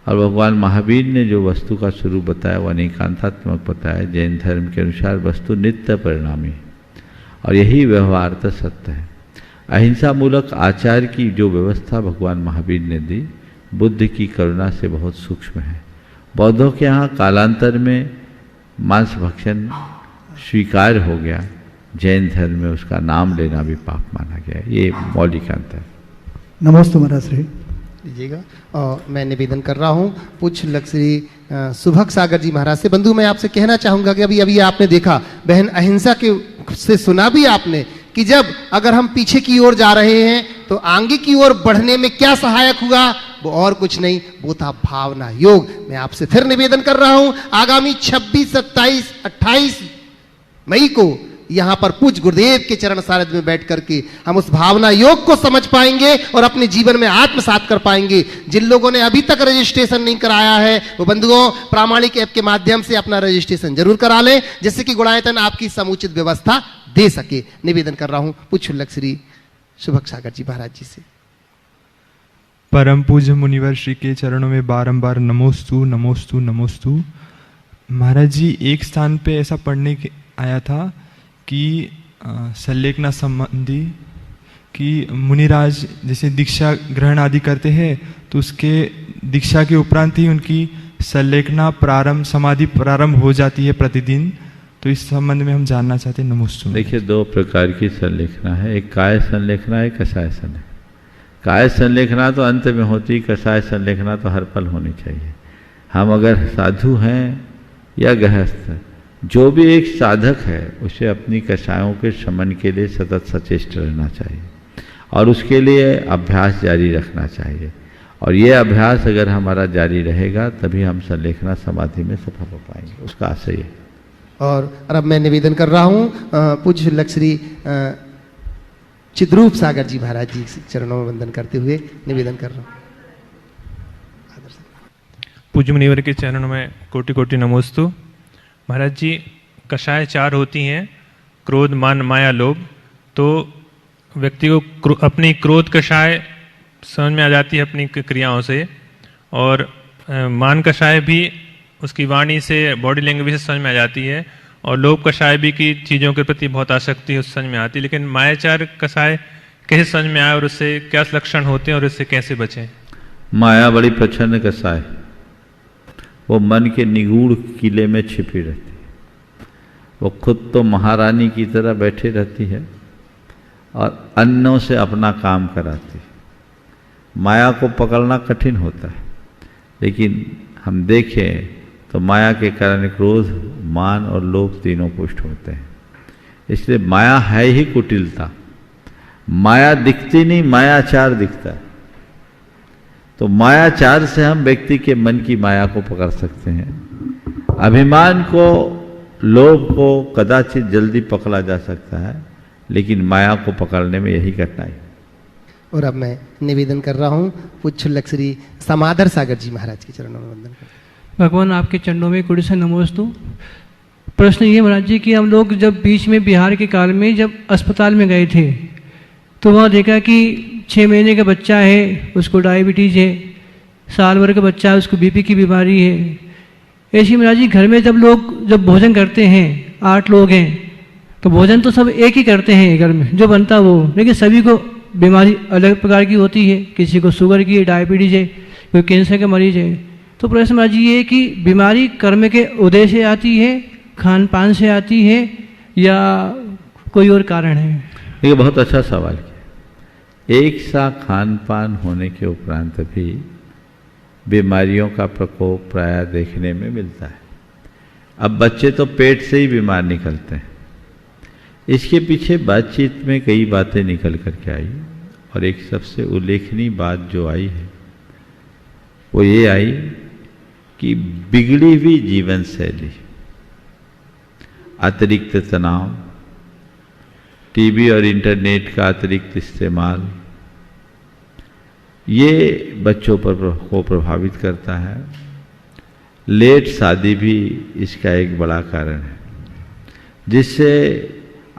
और भगवान महावीर ने जो वस्तु का स्वरूप बताया वो अनेकांतात्मक बताया। जैन धर्म के अनुसार वस्तु नित्य परिणामी है और यही व्यवहारतः सत्य है। अहिंसा मूलक आचार की जो व्यवस्था भगवान महावीर ने दी, बुद्ध की करुणा से बहुत सूक्ष्म है। बौद्धों के यहाँ कालांतर में मांस भक्षण स्वीकार हो गया, जैन धर्म में उसका नाम लेना भी पाप माना गया। ये मौलिक अंतर। नमस्ते महाराज श्री लीजिएगा। और मैं निवेदन कर रहा हूँ पूज्य लक्ष्य श्री सुभग सागर जी महाराज से। बंधु, मैं आपसे कहना चाहूंगा कि अभी आपने देखा, बहन अहिंसा के से सुना भी आपने कि जब अगर हम पीछे की ओर जा रहे हैं तो आगे की ओर बढ़ने में क्या सहायक हुआ, वो और कुछ नहीं, वो था भावना योग। मैं आपसे फिर निवेदन कर रहा हूं, आगामी 26, 27, 28 मई को यहां पर पूज्य गुरुदेव के चरण सानिध्य में बैठ करके हम उस भावना योग को समझ पाएंगे और अपने जीवन में आत्मसात कर पाएंगे। जिन लोगों ने अभी तक रजिस्ट्रेशन नहीं कराया है वो बंधुओं प्रामाणिक ऐप के माध्यम से अपना रजिस्ट्रेशन जरूर करा लें, जिससे कि गुणायतन आपकी समुचित व्यवस्था दे सके। निवेदन कर रहा हूं पूज्य शुल्लक श्री सुभग सागर जी महाराज जी से। परम पूज्य मुनिवर श्री के चरणों में बारंबार नमोस्तु नमोस्तु नमोस्तु। महाराज जी, एक स्थान पे ऐसा पढ़ने आया था कि संलेखना संबंधी कि मुनिराज जैसे दीक्षा ग्रहण आदि करते हैं तो उसके दीक्षा के उपरांत ही उनकी संलेखना प्रारंभ समाधि प्रारंभ हो जाती है प्रतिदिन। तो इस संबंध में हम जानना चाहते हैं। नमोस्तु। देखिए, 2 प्रकार की संलेखना है, एक काय संलेखना है, कषाय संलेखना। काय संलेखना तो अंत में होती, कषाय संलेखना तो हर पल होनी चाहिए। हम अगर साधु हैं या गृहस्थ, जो भी एक साधक है उसे अपनी कषायों के शमन के लिए सतत सचेष्ट रहना चाहिए और उसके लिए अभ्यास जारी रखना चाहिए। और ये अभ्यास अगर हमारा जारी रहेगा तभी हम संलेखना समाधि में सफल हो पाएंगे, उसका आशय है। और अब मैं निवेदन कर रहा हूँ पूज्य लक्ष्य श्री चिद्रूप सागर जी महाराज जी चरणों में वंदन करते हुए निवेदन कर रहा हूँ। पूज्य मुनिवर के चरणों में कोटि कोटि नमोस्तु। महाराज जी, कषाय 4 होती हैं, क्रोध मान माया लोभ। तो व्यक्ति को अपनी क्रोध कषाय समझ में आ जाती है अपनी क्रियाओं से, और मान कषाय भी उसकी वाणी से, बॉडी लैंग्वेज से समझ में आ जाती है, और लोभ कषाय भी की चीज़ों के प्रति बहुत आसक्ति है, उससे समझ में आती है। लेकिन मायाचार कषाय कैसे समझ में आए और उससे क्या लक्षण होते हैं और उससे कैसे बचें? माया बड़ी प्रचंड कषाय, वो मन के निगूढ़ किले में छिपी रहती है। वो खुद तो महारानी की तरह बैठी रहती है और अन्यों से अपना काम कराती है। माया को पकड़ना कठिन होता है, लेकिन हम देखें तो माया के कारण क्रोध, मान और लोभ तीनों पुष्ट होते हैं। इसलिए माया है ही कुटिलता। माया दिखती नहीं, मायाचार दिखता है। तो मायाचार से हम व्यक्ति के मन की माया को पकड़ सकते हैं। अभिमान को, लोभ को कदाचित जल्दी पकड़ा जा सकता है, लेकिन माया को पकड़ने में यही कठिनाई। और अब मैं निवेदन कर रहा हूँ पूज्य श्री समादर सागर जी महाराज के चरणों में वंदन करता हूँ। भगवान आपके चरणों में कोटि से नमोस्तु। प्रश्न ये महाराज जी कि हम लोग जब बीच में बिहार के काल में जब अस्पताल में गए थे तो वहाँ देखा कि 6 महीने का बच्चा है, उसको डायबिटीज़ है, साल भर का बच्चा है, उसको बीपी की बीमारी है। ऐसी महाराज जी घर में जब भोजन करते हैं, 8 लोग हैं, तो भोजन तो सब एक ही करते हैं घर में जो बनता वो, लेकिन सभी को बीमारी अलग प्रकार की होती है। किसी को शुगर की है, डायबिटीज़ है, कोई कैंसर का मरीज है। तो प्रश्न महाराज जी ये है कि बीमारी कर्म के उदय से आती है, खान पान से आती है, या कोई और कारण है? ये बहुत अच्छा सवाल है। एक सा खान पान होने के उपरांत भी बीमारियों का प्रकोप प्रायः देखने में मिलता है। अब बच्चे तो पेट से ही बीमार निकलते हैं। इसके पीछे बातचीत में कई बातें निकल करके आई, और एक सबसे उल्लेखनीय बात जो आई है वो ये आई कि बिगड़ी हुई जीवन शैली, अतिरिक्त तनाव, टीवी और इंटरनेट का अतिरिक्त इस्तेमाल, ये बच्चों को प्रभावित करता है। लेट शादी भी इसका एक बड़ा कारण है, जिससे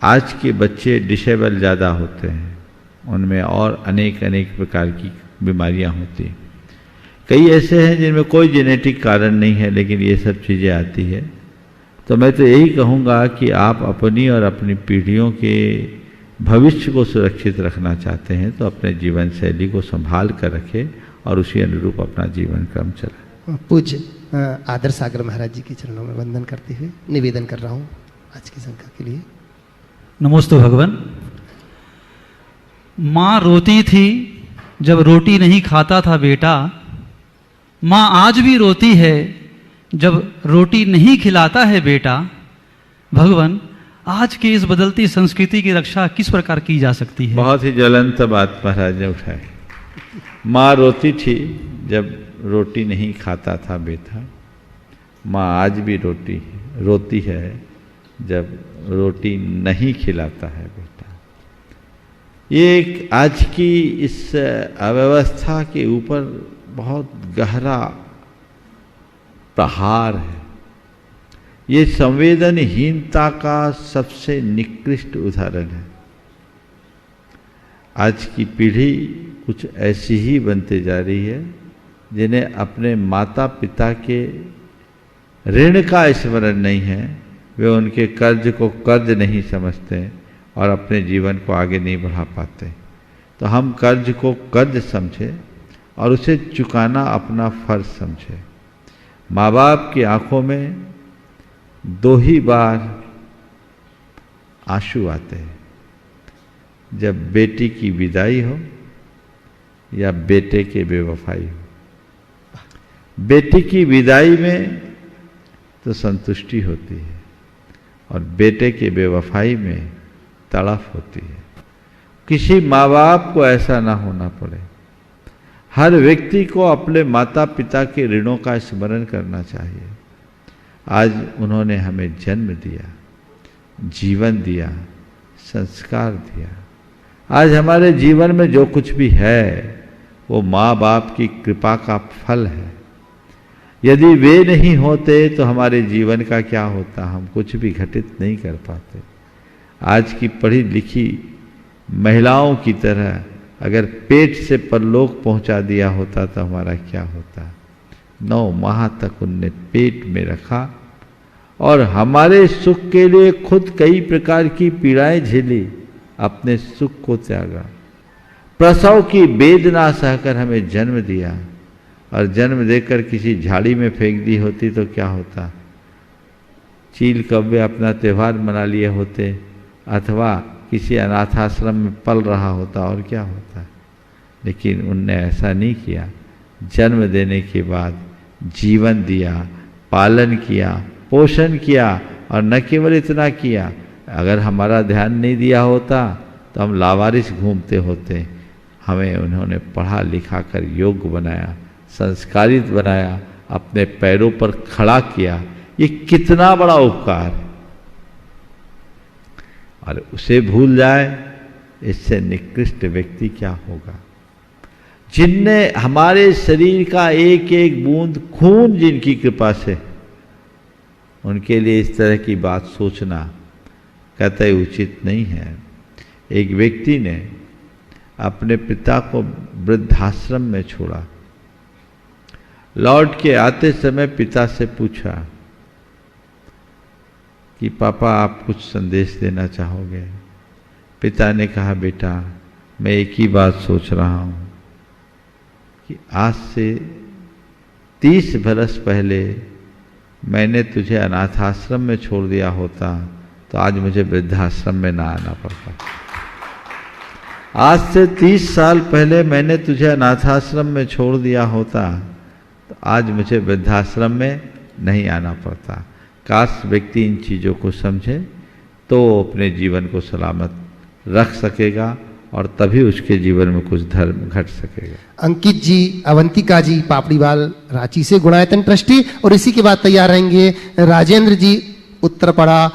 आज के बच्चे डिसेबल ज़्यादा होते हैं, उनमें और अनेक प्रकार की बीमारियां होती हैं। कई ऐसे हैं जिनमें कोई जेनेटिक कारण नहीं है, लेकिन ये सब चीज़ें आती है। तो मैं तो यही कहूँगा कि आप अपनी और अपनी पीढ़ियों के भविष्य को सुरक्षित रखना चाहते हैं तो अपने जीवन शैली को संभाल कर रखें और उसी अनुरूप अपना जीवन क्रम चलाएं। पूज्य आदर सागर महाराज जी के चरणों में वंदन करते हुए निवेदन कर रहा हूँ आज की संख्या के लिए। नमोस्तु भगवान। माँ रोती थी जब रोटी नहीं खाता था बेटा, माँ आज भी रोती है जब रोटी नहीं खिलाता है बेटा। भगवान, आज की इस बदलती संस्कृति की रक्षा किस प्रकार की जा सकती है? बहुत ही ज्वलंत बात महाराज ने उठाई। माँ रोती थी जब रोटी नहीं खाता था बेटा, माँ आज भी रोती है जब रोटी नहीं खिलाता है बेटा। ये एक आज की इस अव्यवस्था के ऊपर बहुत गहरा प्रहार है। ये संवेदनहीनता का सबसे निकृष्ट उदाहरण है। आज की पीढ़ी कुछ ऐसी ही बनते जा रही है जिन्हें अपने माता पिता के ऋण का स्मरण नहीं है, वे उनके कर्ज को कर्ज नहीं समझते और अपने जीवन को आगे नहीं बढ़ा पाते। तो हम कर्ज को कर्ज समझे और उसे चुकाना अपना फर्ज समझे। माँ बाप की आंखों में 2 ही बार आंसू आते हैं, जब बेटी की विदाई हो या बेटे के बेवफाई हो। बेटी की विदाई में तो संतुष्टि होती है और बेटे के बेवफाई में तड़फ होती है। किसी माँ बाप को ऐसा ना होना पड़े। हर व्यक्ति को अपने माता पिता के ऋणों का स्मरण करना चाहिए। आज उन्होंने हमें जन्म दिया, जीवन दिया, संस्कार दिया। आज हमारे जीवन में जो कुछ भी है वो माँ बाप की कृपा का फल है। यदि वे नहीं होते तो हमारे जीवन का क्या होता, हम कुछ भी घटित नहीं कर पाते। आज की पढ़ी लिखी महिलाओं की तरह अगर पेट से परलोक पहुंचा दिया होता तो हमारा क्या होता। 9 माह तक उनने पेट में रखा और हमारे सुख के लिए खुद कई प्रकार की पीड़ाएं झेली, अपने सुख को त्यागा, प्रसव की वेदना सहकर हमें जन्म दिया और जन्म देकर किसी झाड़ी में फेंक दी होती तो क्या होता? चील कव्वे अपना त्यौहार मना लिए होते अथवा किसी अनाथ आश्रम में पल रहा होता और क्या होता। लेकिन उनने ऐसा नहीं किया। जन्म देने के बाद जीवन दिया, पालन किया, पोषण किया और न केवल इतना किया, अगर हमारा ध्यान नहीं दिया होता तो हम लावारिस घूमते होते। हमें उन्होंने पढ़ा लिखा कर योग्य बनाया, संस्कारित बनाया, अपने पैरों पर खड़ा किया। ये कितना बड़ा उपकार है। और उसे भूल जाए, इससे निकृष्ट व्यक्ति क्या होगा। जिनने हमारे शरीर का एक एक बूंद खून जिनकी कृपा से, उनके लिए इस तरह की बात सोचना कतई उचित नहीं है। एक व्यक्ति ने अपने पिता को वृद्धाश्रम में छोड़ा। लौट के आते समय पिता से पूछा कि पापा आप कुछ संदेश देना चाहोगे? पिता ने कहा बेटा मैं एक ही बात सोच रहा हूँ कि आज से 30 बरस पहले मैंने तुझे अनाथ आश्रम में छोड़ दिया होता तो आज मुझे वृद्धाश्रम में ना आना पड़ता। आज से 30 साल पहले मैंने तुझे अनाथ आश्रम में छोड़ दिया होता तो आज मुझे वृद्धाश्रम में नहीं आना पड़ता। काश व्यक्ति इन चीज़ों को समझे तो अपने जीवन को सलामत रख सकेगा और तभी उसके जीवन में कुछ धर्म घट सकेगा। अंकित जी, अवंतिका जी पापड़ीवाल रांची से गुणायतन ट्रस्टी, और इसी के बाद तैयार रहेंगे राजेंद्र जी उत्तरपड़ा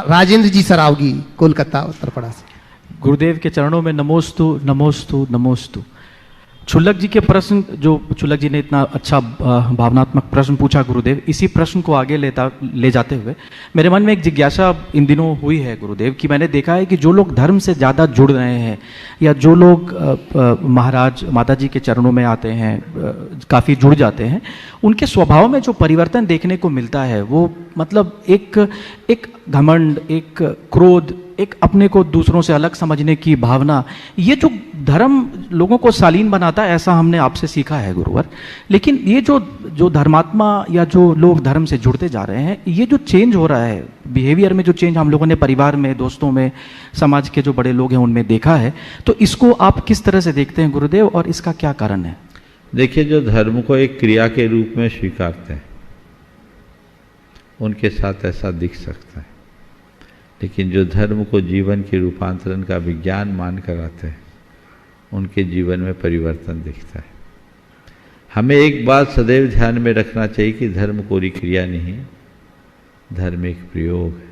राजेंद्र जी सरावगी कोलकाता उत्तरपड़ा से। गुरुदेव के चरणों में नमोस्तु नमोस्तु नमोस्तु। छुल्लक जी के प्रश्न, जो छुल्लक जी ने इतना अच्छा भावनात्मक प्रश्न पूछा गुरुदेव, इसी प्रश्न को आगे ले जाते हुए मेरे मन में एक जिज्ञासा इन दिनों हुई है गुरुदेव कि मैंने देखा है कि जो लोग धर्म से ज़्यादा जुड़ रहे हैं या जो लोग महाराज माता जी के चरणों में आते हैं, काफ़ी जुड़ जाते हैं, उनके स्वभाव में जो परिवर्तन देखने को मिलता है वो मतलब एक घमंड, एक क्रोध, एक अपने को दूसरों से अलग समझने की भावना, ये जो धर्म लोगों को शालीन बनाता है ऐसा हमने आपसे सीखा है गुरुवर। लेकिन ये जो धर्मात्मा या जो लोग धर्म से जुड़ते जा रहे हैं, ये जो चेंज हो रहा है बिहेवियर में, जो चेंज हम लोगों ने परिवार में, दोस्तों में, समाज के जो बड़े लोग हैं उनमें देखा है, तो इसको आप किस तरह से देखते हैं गुरुदेव और इसका क्या कारण है? देखिए, जो धर्म को एक क्रिया के रूप में स्वीकारते हैं उनके साथ ऐसा दिख सकता है, लेकिन जो धर्म को जीवन के रूपांतरण का विज्ञान मान कर आते हैं उनके जीवन में परिवर्तन दिखता है। हमें एक बात सदैव ध्यान में रखना चाहिए कि धर्म कोई क्रिया नहीं, धर्म एक प्रयोग है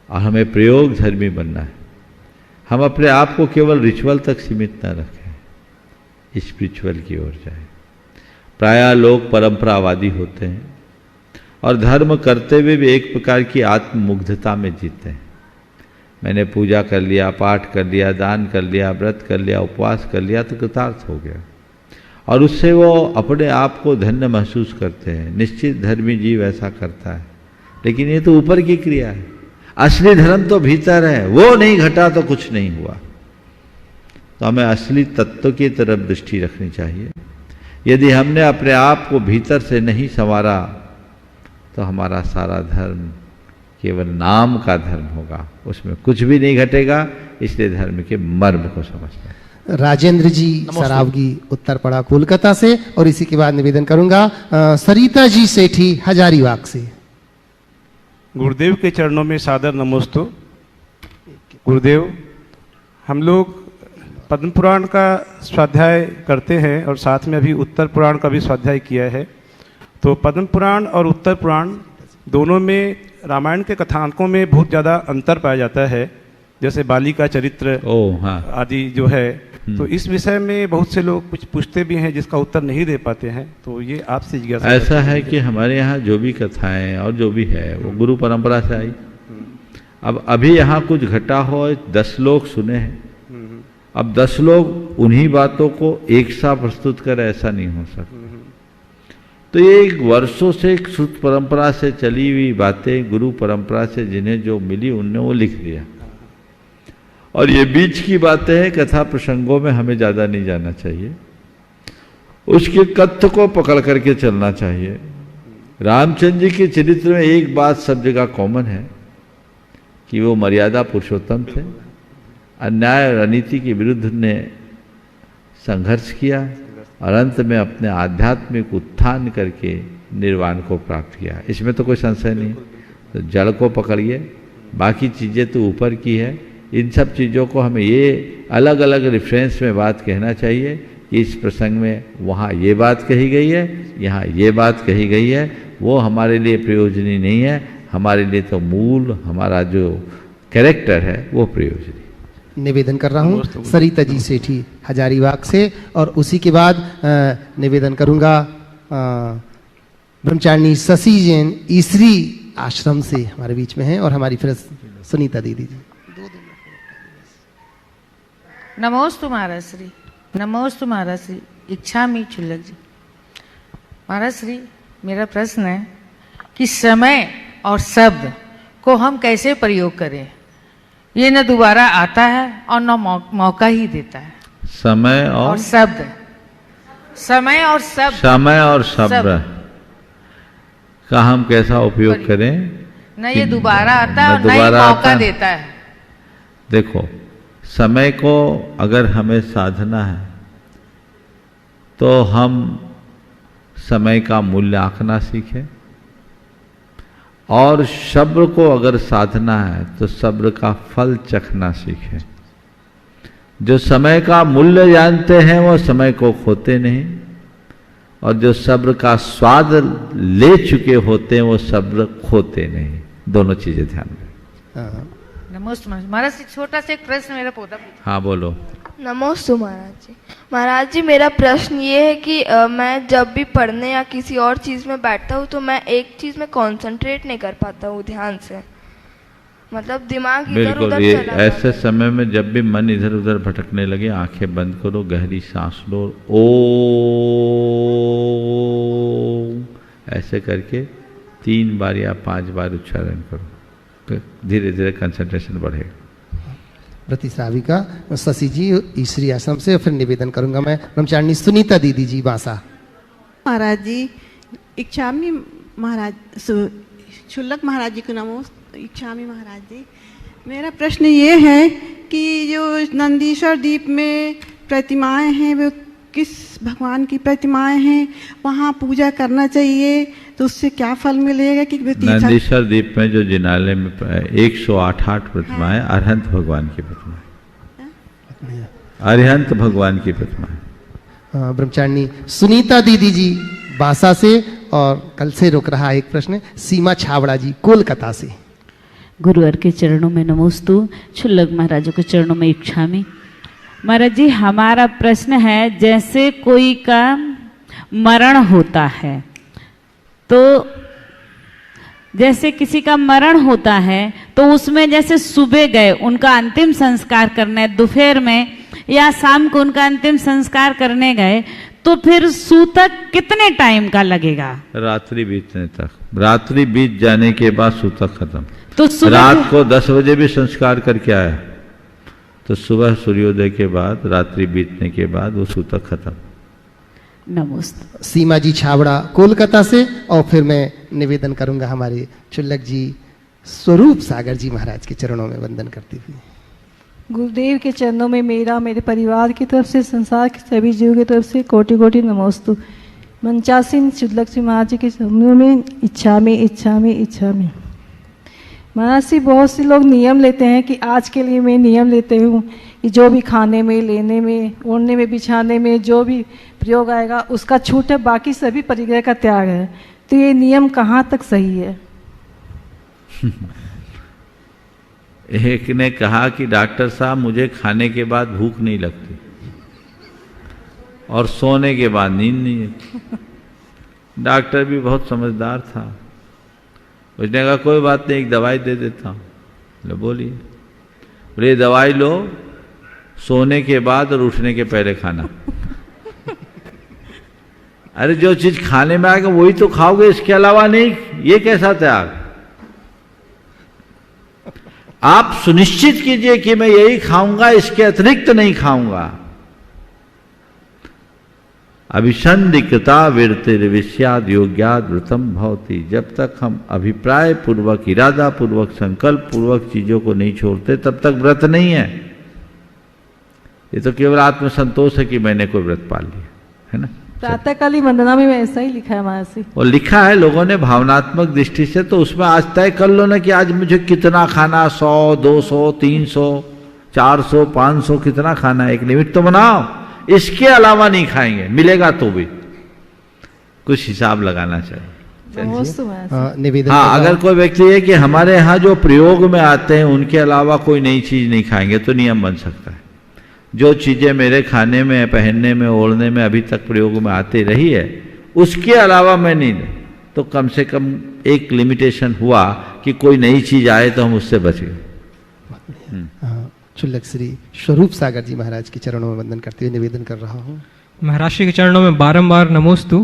और हमें प्रयोग धर्मी बनना है। हम अपने आप को केवल रिचुअल तक सीमित न रखें, स्पिरिचुअल की ओर जाए। प्रायः लोग परंपरावादी होते हैं और धर्म करते हुए भी एक प्रकार की आत्ममुग्धता में जीते हैं। मैंने पूजा कर लिया, पाठ कर लिया, दान कर लिया, व्रत कर लिया, उपवास कर लिया तो कृतार्थ हो गया और उससे वो अपने आप को धन्य महसूस करते हैं। निश्चित धर्मी जीव ऐसा करता है, लेकिन ये तो ऊपर की क्रिया है। असली धर्म तो भीतर है, वो नहीं घटा तो कुछ नहीं हुआ। तो हमें असली तत्व की तरफ दृष्टि रखनी चाहिए। यदि हमने अपने आप को भीतर से नहीं संवारा तो हमारा सारा धर्म केवल नाम का धर्म होगा, उसमें कुछ भी नहीं घटेगा। इसलिए धर्म के मर्म को समझना। राजेंद्र जी सरावगी उत्तरपड़ा कोलकाता से, और इसी के बाद निवेदन करूंगा सरिता जी सेठी हजारीबाग से। गुरुदेव के चरणों में सादर नमोस्तु। गुरुदेव, हम लोग पद्म पुराण का स्वाध्याय करते हैं और साथ में अभी उत्तर पुराण का भी स्वाध्याय किया है। तो पद्म पुराण और उत्तर पुराण दोनों में रामायण के कथानकों में बहुत ज़्यादा अंतर पाया जाता है, जैसे बाली का चरित्र आदि जो है। तो इस विषय में बहुत से लोग कुछ पूछते भी हैं जिसका उत्तर नहीं दे पाते हैं, तो ये आपसे जिज्ञासा ऐसा है कि हमारे यहाँ जो भी कथाएं और जो भी है वो गुरु परंपरा से आई। अब अभी यहाँ कुछ घटा हो, 10 लोग सुने हैं, अब 10 लोग उन्हीं बातों को एक साथ प्रस्तुत करें ऐसा नहीं हो सकता। तो ये एक वर्षों से एक श्रुत परंपरा से चली हुई बातें, गुरु परंपरा से जिन्हें जो मिली उनने वो लिख दिया। और ये बीच की बातें हैं, कथा प्रसंगों में हमें ज़्यादा नहीं जाना चाहिए, उसके तथ्य को पकड़ करके चलना चाहिए। रामचंद्र जी के चरित्र में एक बात सब जगह कॉमन है कि वो मर्यादा पुरुषोत्तम थे, अन्याय और अनीति के विरुद्ध ने संघर्ष किया और अंत में अपने आध्यात्मिक उत्थान करके निर्वाण को प्राप्त किया। इसमें तो कोई संशय नहीं। तो जड़ को पकड़िए, बाकी चीज़ें तो ऊपर की है। इन सब चीज़ों को हमें ये अलग अलग रेफरेंस में बात कहना चाहिए कि इस प्रसंग में वहाँ ये बात कही गई है, यहाँ ये बात कही गई है, वो हमारे लिए प्रयोजनी नहीं है। हमारे लिए तो मूल हमारा जो कैरेक्टर है वो प्रयोजनी। निवेदन कर रहा हूँ सरिता जी सेठी हजारीबाग से, और उसी के बाद निवेदन करूँगा ब्रह्मचारिणी शशि जैन ईसरी आश्रम से हमारे बीच में हैं, और हमारी फिर सुनीता दीदी जी। नमोस्तु महाराज श्री, नमोस्तु महाराज श्री, इच्छामि चुल्लक जी। महाराज श्री, मेरा प्रश्न है कि समय और शब्द को हम कैसे प्रयोग करें? ये न दोबारा आता है और न मौका ही देता है। समय और शब्द, समय और शब्द, समय और शब्द का हम कैसा उपयोग करें? न ये दोबारा आता है और न ही मौका देता है। देखो, समय को अगर हमें साधना है तो हम समय का मूल्य आंकना सीखें, और सब्र को अगर साधना है तो सब्र का फल चखना सीखें। जो समय का मूल्य जानते हैं वो समय को खोते नहीं, और जो सब्र का स्वाद ले चुके होते हैं वो सब्र खोते नहीं। दोनों चीजें ध्यान में। नमोस्तु महाराज जी, छोटा सा एक प्रश्न मेरा पोता। हाँ बोलो। नमोस्तु महाराज जी। महाराज जी, मेरा प्रश्न ये है कि मैं जब भी पढ़ने या किसी और चीज़ में बैठता हूँ तो मैं एक चीज़ में कंसंट्रेट नहीं कर पाता हूँ ध्यान से, मतलब दिमाग इधर उधर ये चला ऐसे समय में जब भी मन इधर उधर भटकने लगे, आंखें बंद करो, गहरी सांस लो, ओ ऐसे करके 3 बार या 5 बार उच्चारण करो, तो धीरे धीरे कंसंट्रेशन बढ़ेगा। प्रतिश्राविका शशि जी ईश्वरी आश्रम से, फिर निवेदन करूंगा मैं ब्रह्मचारिणी सुनीता दीदी जी बांसा। महाराज जी, इच्छामी महाराज शुल्लक महाराज जी को नमो। इच्छामी महाराज जी, मेरा प्रश्न ये है कि जो नंदीश्वर द्वीप में प्रतिमाएं हैं वो किस भगवान की प्रतिमाएं हैं, वहाँ पूजा करना चाहिए तो उससे क्या फल मिलेगा? कि नंदीश्वर द्वीप में जो जिनालय में 108 प्रतिमाएं अरहंत भगवान की प्रतिमाएं, अरहंत भगवान की प्रतिमाएं। ब्रह्मचारिणी सुनीता दीदी जी बांसा से, और कल से रुक रहा एक प्रश्न सीमा छावड़ा जी कोलकाता से। गुरुवर के चरणों में नमोस्तु, शुल्लक महाराजों के चरणों में इच्छामि। महाराज जी, हमारा प्रश्न है, जैसे कोई का मरण होता है तो जैसे किसी का मरण होता है तो उसमें जैसे सुबह गए उनका अंतिम संस्कार करने, दोपहर में या शाम को उनका अंतिम संस्कार करने गए, तो फिर सूतक कितने टाइम का लगेगा? रात्रि बीतने तक। रात्रि बीत जाने के बाद सूतक खत्म। तो रात को 10 बजे भी संस्कार करके आया तो सुबह सूर्योदय के बाद, रात्रि बीतने के बाद वो सूतक खत्म। नमस्ते। सीमा जी छावड़ा कोलकाता से, और फिर मैं निवेदन करूंगा हमारे चुल्लक जी स्वरूप सागर जी महाराज के चरणों में वंदन करती हुई। गुरुदेव के चरणों में मेरा, मेरे परिवार की तरफ से, संसार के सभी जीवों की तरफ से कोटि कोटि नमोस्तु। मंचासीन चुल्लक जी महाराज जी के चरणों में इच्छामि इच्छामि इच्छामि। महाराज जी, बहुत से लोग नियम लेते हैं कि आज के लिए मैं नियम लेते हूँ कि जो भी खाने में, लेने में, ओढ़ने में, बिछाने में जो भी प्रयोग आएगा उसका छूट है, बाकी सभी परिग्रह का त्याग है। तो ये नियम कहाँ तक सही है? एक ने कहा कि डॉक्टर साहब मुझे खाने के बाद भूख नहीं लगती और सोने के बाद नींद नहीं है। डॉक्टर भी बहुत समझदार था, उसने कहा कोई बात नहीं, एक दवाई दे देता हूँ। बोले बोलिए। बोले दवाई लो, सोने के बाद और उठने के पहले खाना। अरे जो चीज खाने में आएगा वही तो खाओगे, इसके अलावा नहीं। ये कैसा त्याग? आप सुनिश्चित कीजिए कि मैं यही खाऊंगा, इसके अतिरिक्त नहीं खाऊंगा। अभिसंदिग्धता विरतिर्विष्याद योग्याद व्रतम भवति। जब तक हम अभिप्राय पूर्वक, इरादा पूर्वक, संकल्प पूर्वक चीजों को नहीं छोड़ते तब तक व्रत नहीं है। ये तो केवल आत्मसंतोष है कि मैंने कोई व्रत पाल लिया, है ना। प्रातःकाली वंदना में ऐसा ही लिखा है महाराज। और लिखा है लोगों ने भावनात्मक दृष्टि से, तो उसमें आज तय कर लो ना कि आज मुझे कितना खाना, 100, 200, 300, 400, 500 कितना खाना है, एक लिमिट तो बनाओ। इसके अलावा नहीं खाएंगे, मिलेगा तो भी कुछ हिसाब लगाना चाहिए। निवेदन। हाँ, अगर कोई व्यक्ति है कि हमारे यहाँ जो प्रयोग में आते हैं उनके अलावा कोई नई चीज नहीं खाएंगे, तो नियम बन सकता है। जो चीजें मेरे खाने में, पहनने में, ओढ़ने में अभी तक प्रयोग में आती रही है, उसके अलावा मैं नहीं ले, तो कम से कम एक लिमिटेशन हुआ कि कोई नई चीज आए तो हम उससे बच गए। क्षुल्लक श्री स्वरूप सागर जी महाराज के चरणों में वंदन करते हुए निवेदन कर रहा हूँ। महाराज के चरणों में बारंबार नमोस्तु।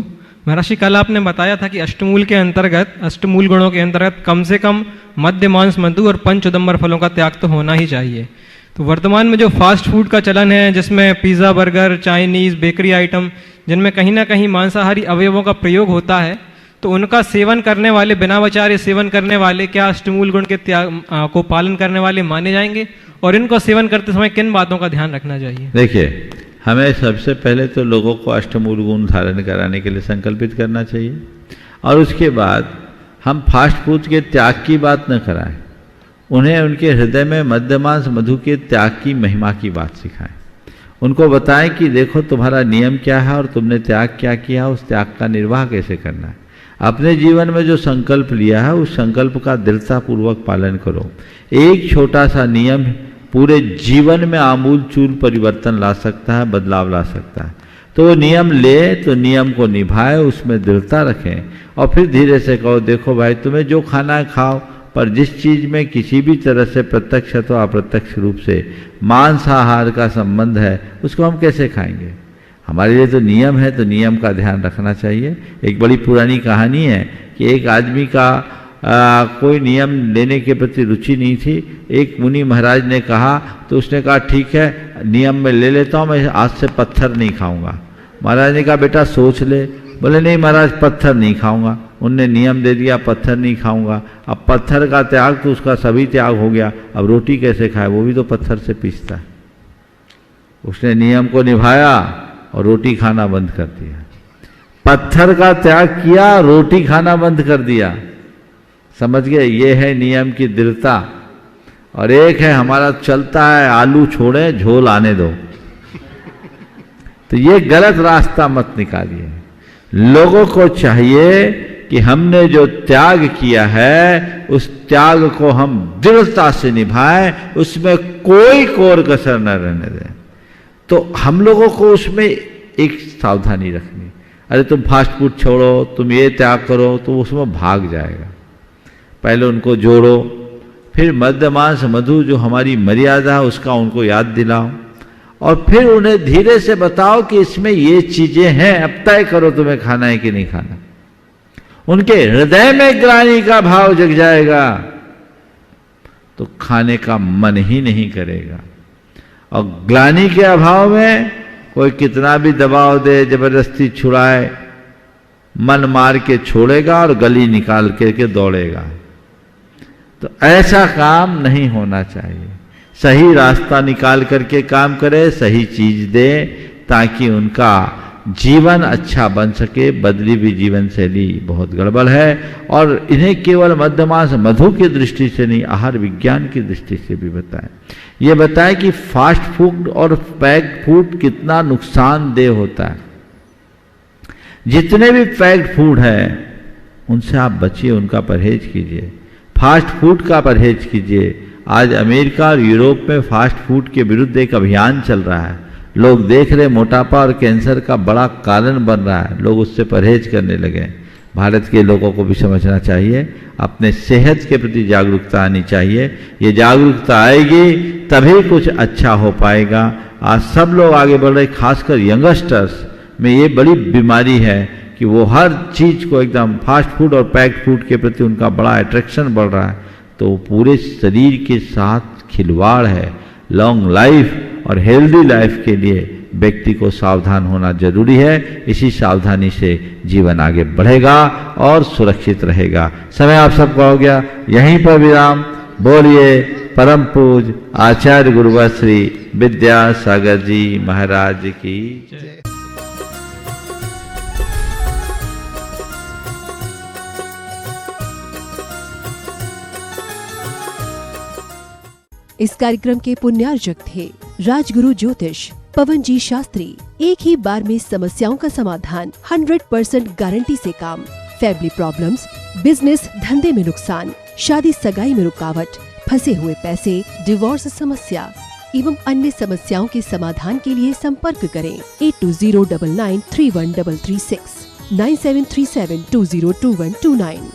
महाराज कल आपने बताया था कि अष्टमूल के अंतर्गत, अष्टमूल गुणों के अंतर्गत कम से कम मध्य मांस मधु और पंच उदंबर फलों का त्याग तो होना ही चाहिए। तो वर्तमान में जो फास्ट फूड का चलन है, जिसमें pizza, burger, Chinese, bakery item, जिनमें कहीं ना कहीं मांसाहारी अवयवों का प्रयोग होता है, तो उनका सेवन करने वाले, बिना विचारे सेवन करने वाले क्या अष्टमूल गुण के त्याग को पालन करने वाले माने जाएंगे? और इनको सेवन करते समय किन बातों का ध्यान रखना चाहिए? देखिए, हमें सबसे पहले तो लोगों को अष्टमूल गुण धारण कराने के लिए संकल्पित करना चाहिए, और उसके बाद हम फास्ट फूड के त्याग की बात न कराएं, उन्हें उनके हृदय में मध्यमांस मधु के त्याग की महिमा की बात सिखाएं। उनको बताएं कि देखो तुम्हारा नियम क्या है और तुमने त्याग क्या किया, उस त्याग का निर्वाह कैसे करना है। अपने जीवन में जो संकल्प लिया है उस संकल्प का दृढ़तापूर्वक पालन करो। एक छोटा सा नियम पूरे जीवन में आमूल चूल परिवर्तन ला सकता है, बदलाव ला सकता है। तो वो नियम ले तो नियम को निभाए, उसमें दृढ़ता रखें, और फिर धीरे से कहो देखो भाई तुम्हें जो खाना है खाओ, पर जिस चीज में किसी भी तरह से प्रत्यक्ष अथवा अप्रत्यक्ष रूप से मांसाहार का संबंध है उसको हम कैसे खाएंगे? हमारे लिए तो नियम है, तो नियम का ध्यान रखना चाहिए। एक बड़ी पुरानी कहानी है कि एक आदमी का कोई नियम लेने के प्रति रुचि नहीं थी। एक मुनि महाराज ने कहा तो उसने कहा ठीक है नियम में ले लेता हूँ, मैं आज से पत्थर नहीं खाऊंगा। महाराज ने कहा बेटा सोच ले। बोले नहीं महाराज पत्थर नहीं खाऊंगा। उनने नियम दे दिया पत्थर नहीं खाऊंगा। अब पत्थर का त्याग तो उसका सभी त्याग हो गया, अब रोटी कैसे खाए? वो भी तो पत्थर से पीसता है। उसने नियम को निभाया और रोटी खाना बंद कर दिया। पत्थर का त्याग किया, रोटी खाना बंद कर दिया। समझ गए? ये है नियम की दृढ़ता। और एक है हमारा चलता है आलू छोड़े झोल आने दो, तो ये गलत रास्ता मत निकालिए। लोगों को चाहिए कि हमने जो त्याग किया है उस त्याग को हम दृढ़ता से निभाएं, उसमें कोई कोर कसर न रहने दें। तो हम लोगों को उसमें एक सावधानी रखनी। अरे तुम फास्ट फूड छोड़ो, तुम ये त्याग करो, तो उसमें भाग जाएगा। पहले उनको जोड़ो, फिर मध्य मांस मधु जो हमारी मर्यादा है उसका उनको याद दिलाओ, और फिर उन्हें धीरे से बताओ कि इसमें ये चीजें हैं, अब तय करो तुम्हें खाना है कि नहीं खाना। उनके हृदय में ग्लानि का भाव जग जाएगा तो खाने का मन ही नहीं करेगा। और ग्लानि के अभाव में कोई कितना भी दबाव दे, जबरदस्ती छुड़ाए, मन मार के छोड़ेगा और गली निकाल के दौड़ेगा। तो ऐसा काम नहीं होना चाहिए। सही रास्ता निकाल करके काम करे, सही चीज दे, ताकि उनका जीवन अच्छा बन सके। बदली हुई जीवन शैली बहुत गड़बड़ है, और इन्हें केवल मध्यमांस मधु की दृष्टि से नहीं, आहार विज्ञान की दृष्टि से भी बताएं। ये बताएं कि फास्ट फूड और पैक्ड फूड कितना नुकसानदेह होता है। जितने भी पैक्ड फूड है उनसे आप बचिए, उनका परहेज कीजिए। फास्ट फूड का परहेज कीजिए। आज अमेरिका और यूरोप में फास्ट फूड के विरुद्ध एक अभियान चल रहा है। लोग देख रहे मोटापा और कैंसर का बड़ा कारण बन रहा है, लोग उससे परहेज करने लगे। भारत के लोगों को भी समझना चाहिए, अपने सेहत के प्रति जागरूकता आनी चाहिए। ये जागरूकता आएगी तभी कुछ अच्छा हो पाएगा। आज सब लोग आगे बढ़ रहे, खासकर यंगस्टर्स में ये बड़ी बीमारी है कि वो हर चीज़ को एकदम फास्ट फूड और पैक्ड फूड के प्रति उनका बड़ा अट्रैक्शन बढ़ रहा है, तो पूरे शरीर के साथ खिलवाड़ है। लॉन्ग लाइफ और हेल्दी लाइफ के लिए व्यक्ति को सावधान होना जरूरी है। इसी सावधानी से जीवन आगे बढ़ेगा और सुरक्षित रहेगा। समय आप सबका हो गया, यहीं पर विराम। बोलिए परम पूज आचार्य गुरुवर श्री विद्यासागर जी महाराज की जय। इस कार्यक्रम के पुण्यार्जक थे राजगुरु ज्योतिष पवन जी शास्त्री। एक ही बार में समस्याओं का समाधान, 100% गारंटी से काम। फैमिली प्रॉब्लम्स, बिजनेस धंधे में नुकसान, शादी सगाई में रुकावट, फंसे हुए पैसे, डिवोर्स समस्या एवं अन्य समस्याओं के समाधान के लिए संपर्क करें 8209931336 9737202129।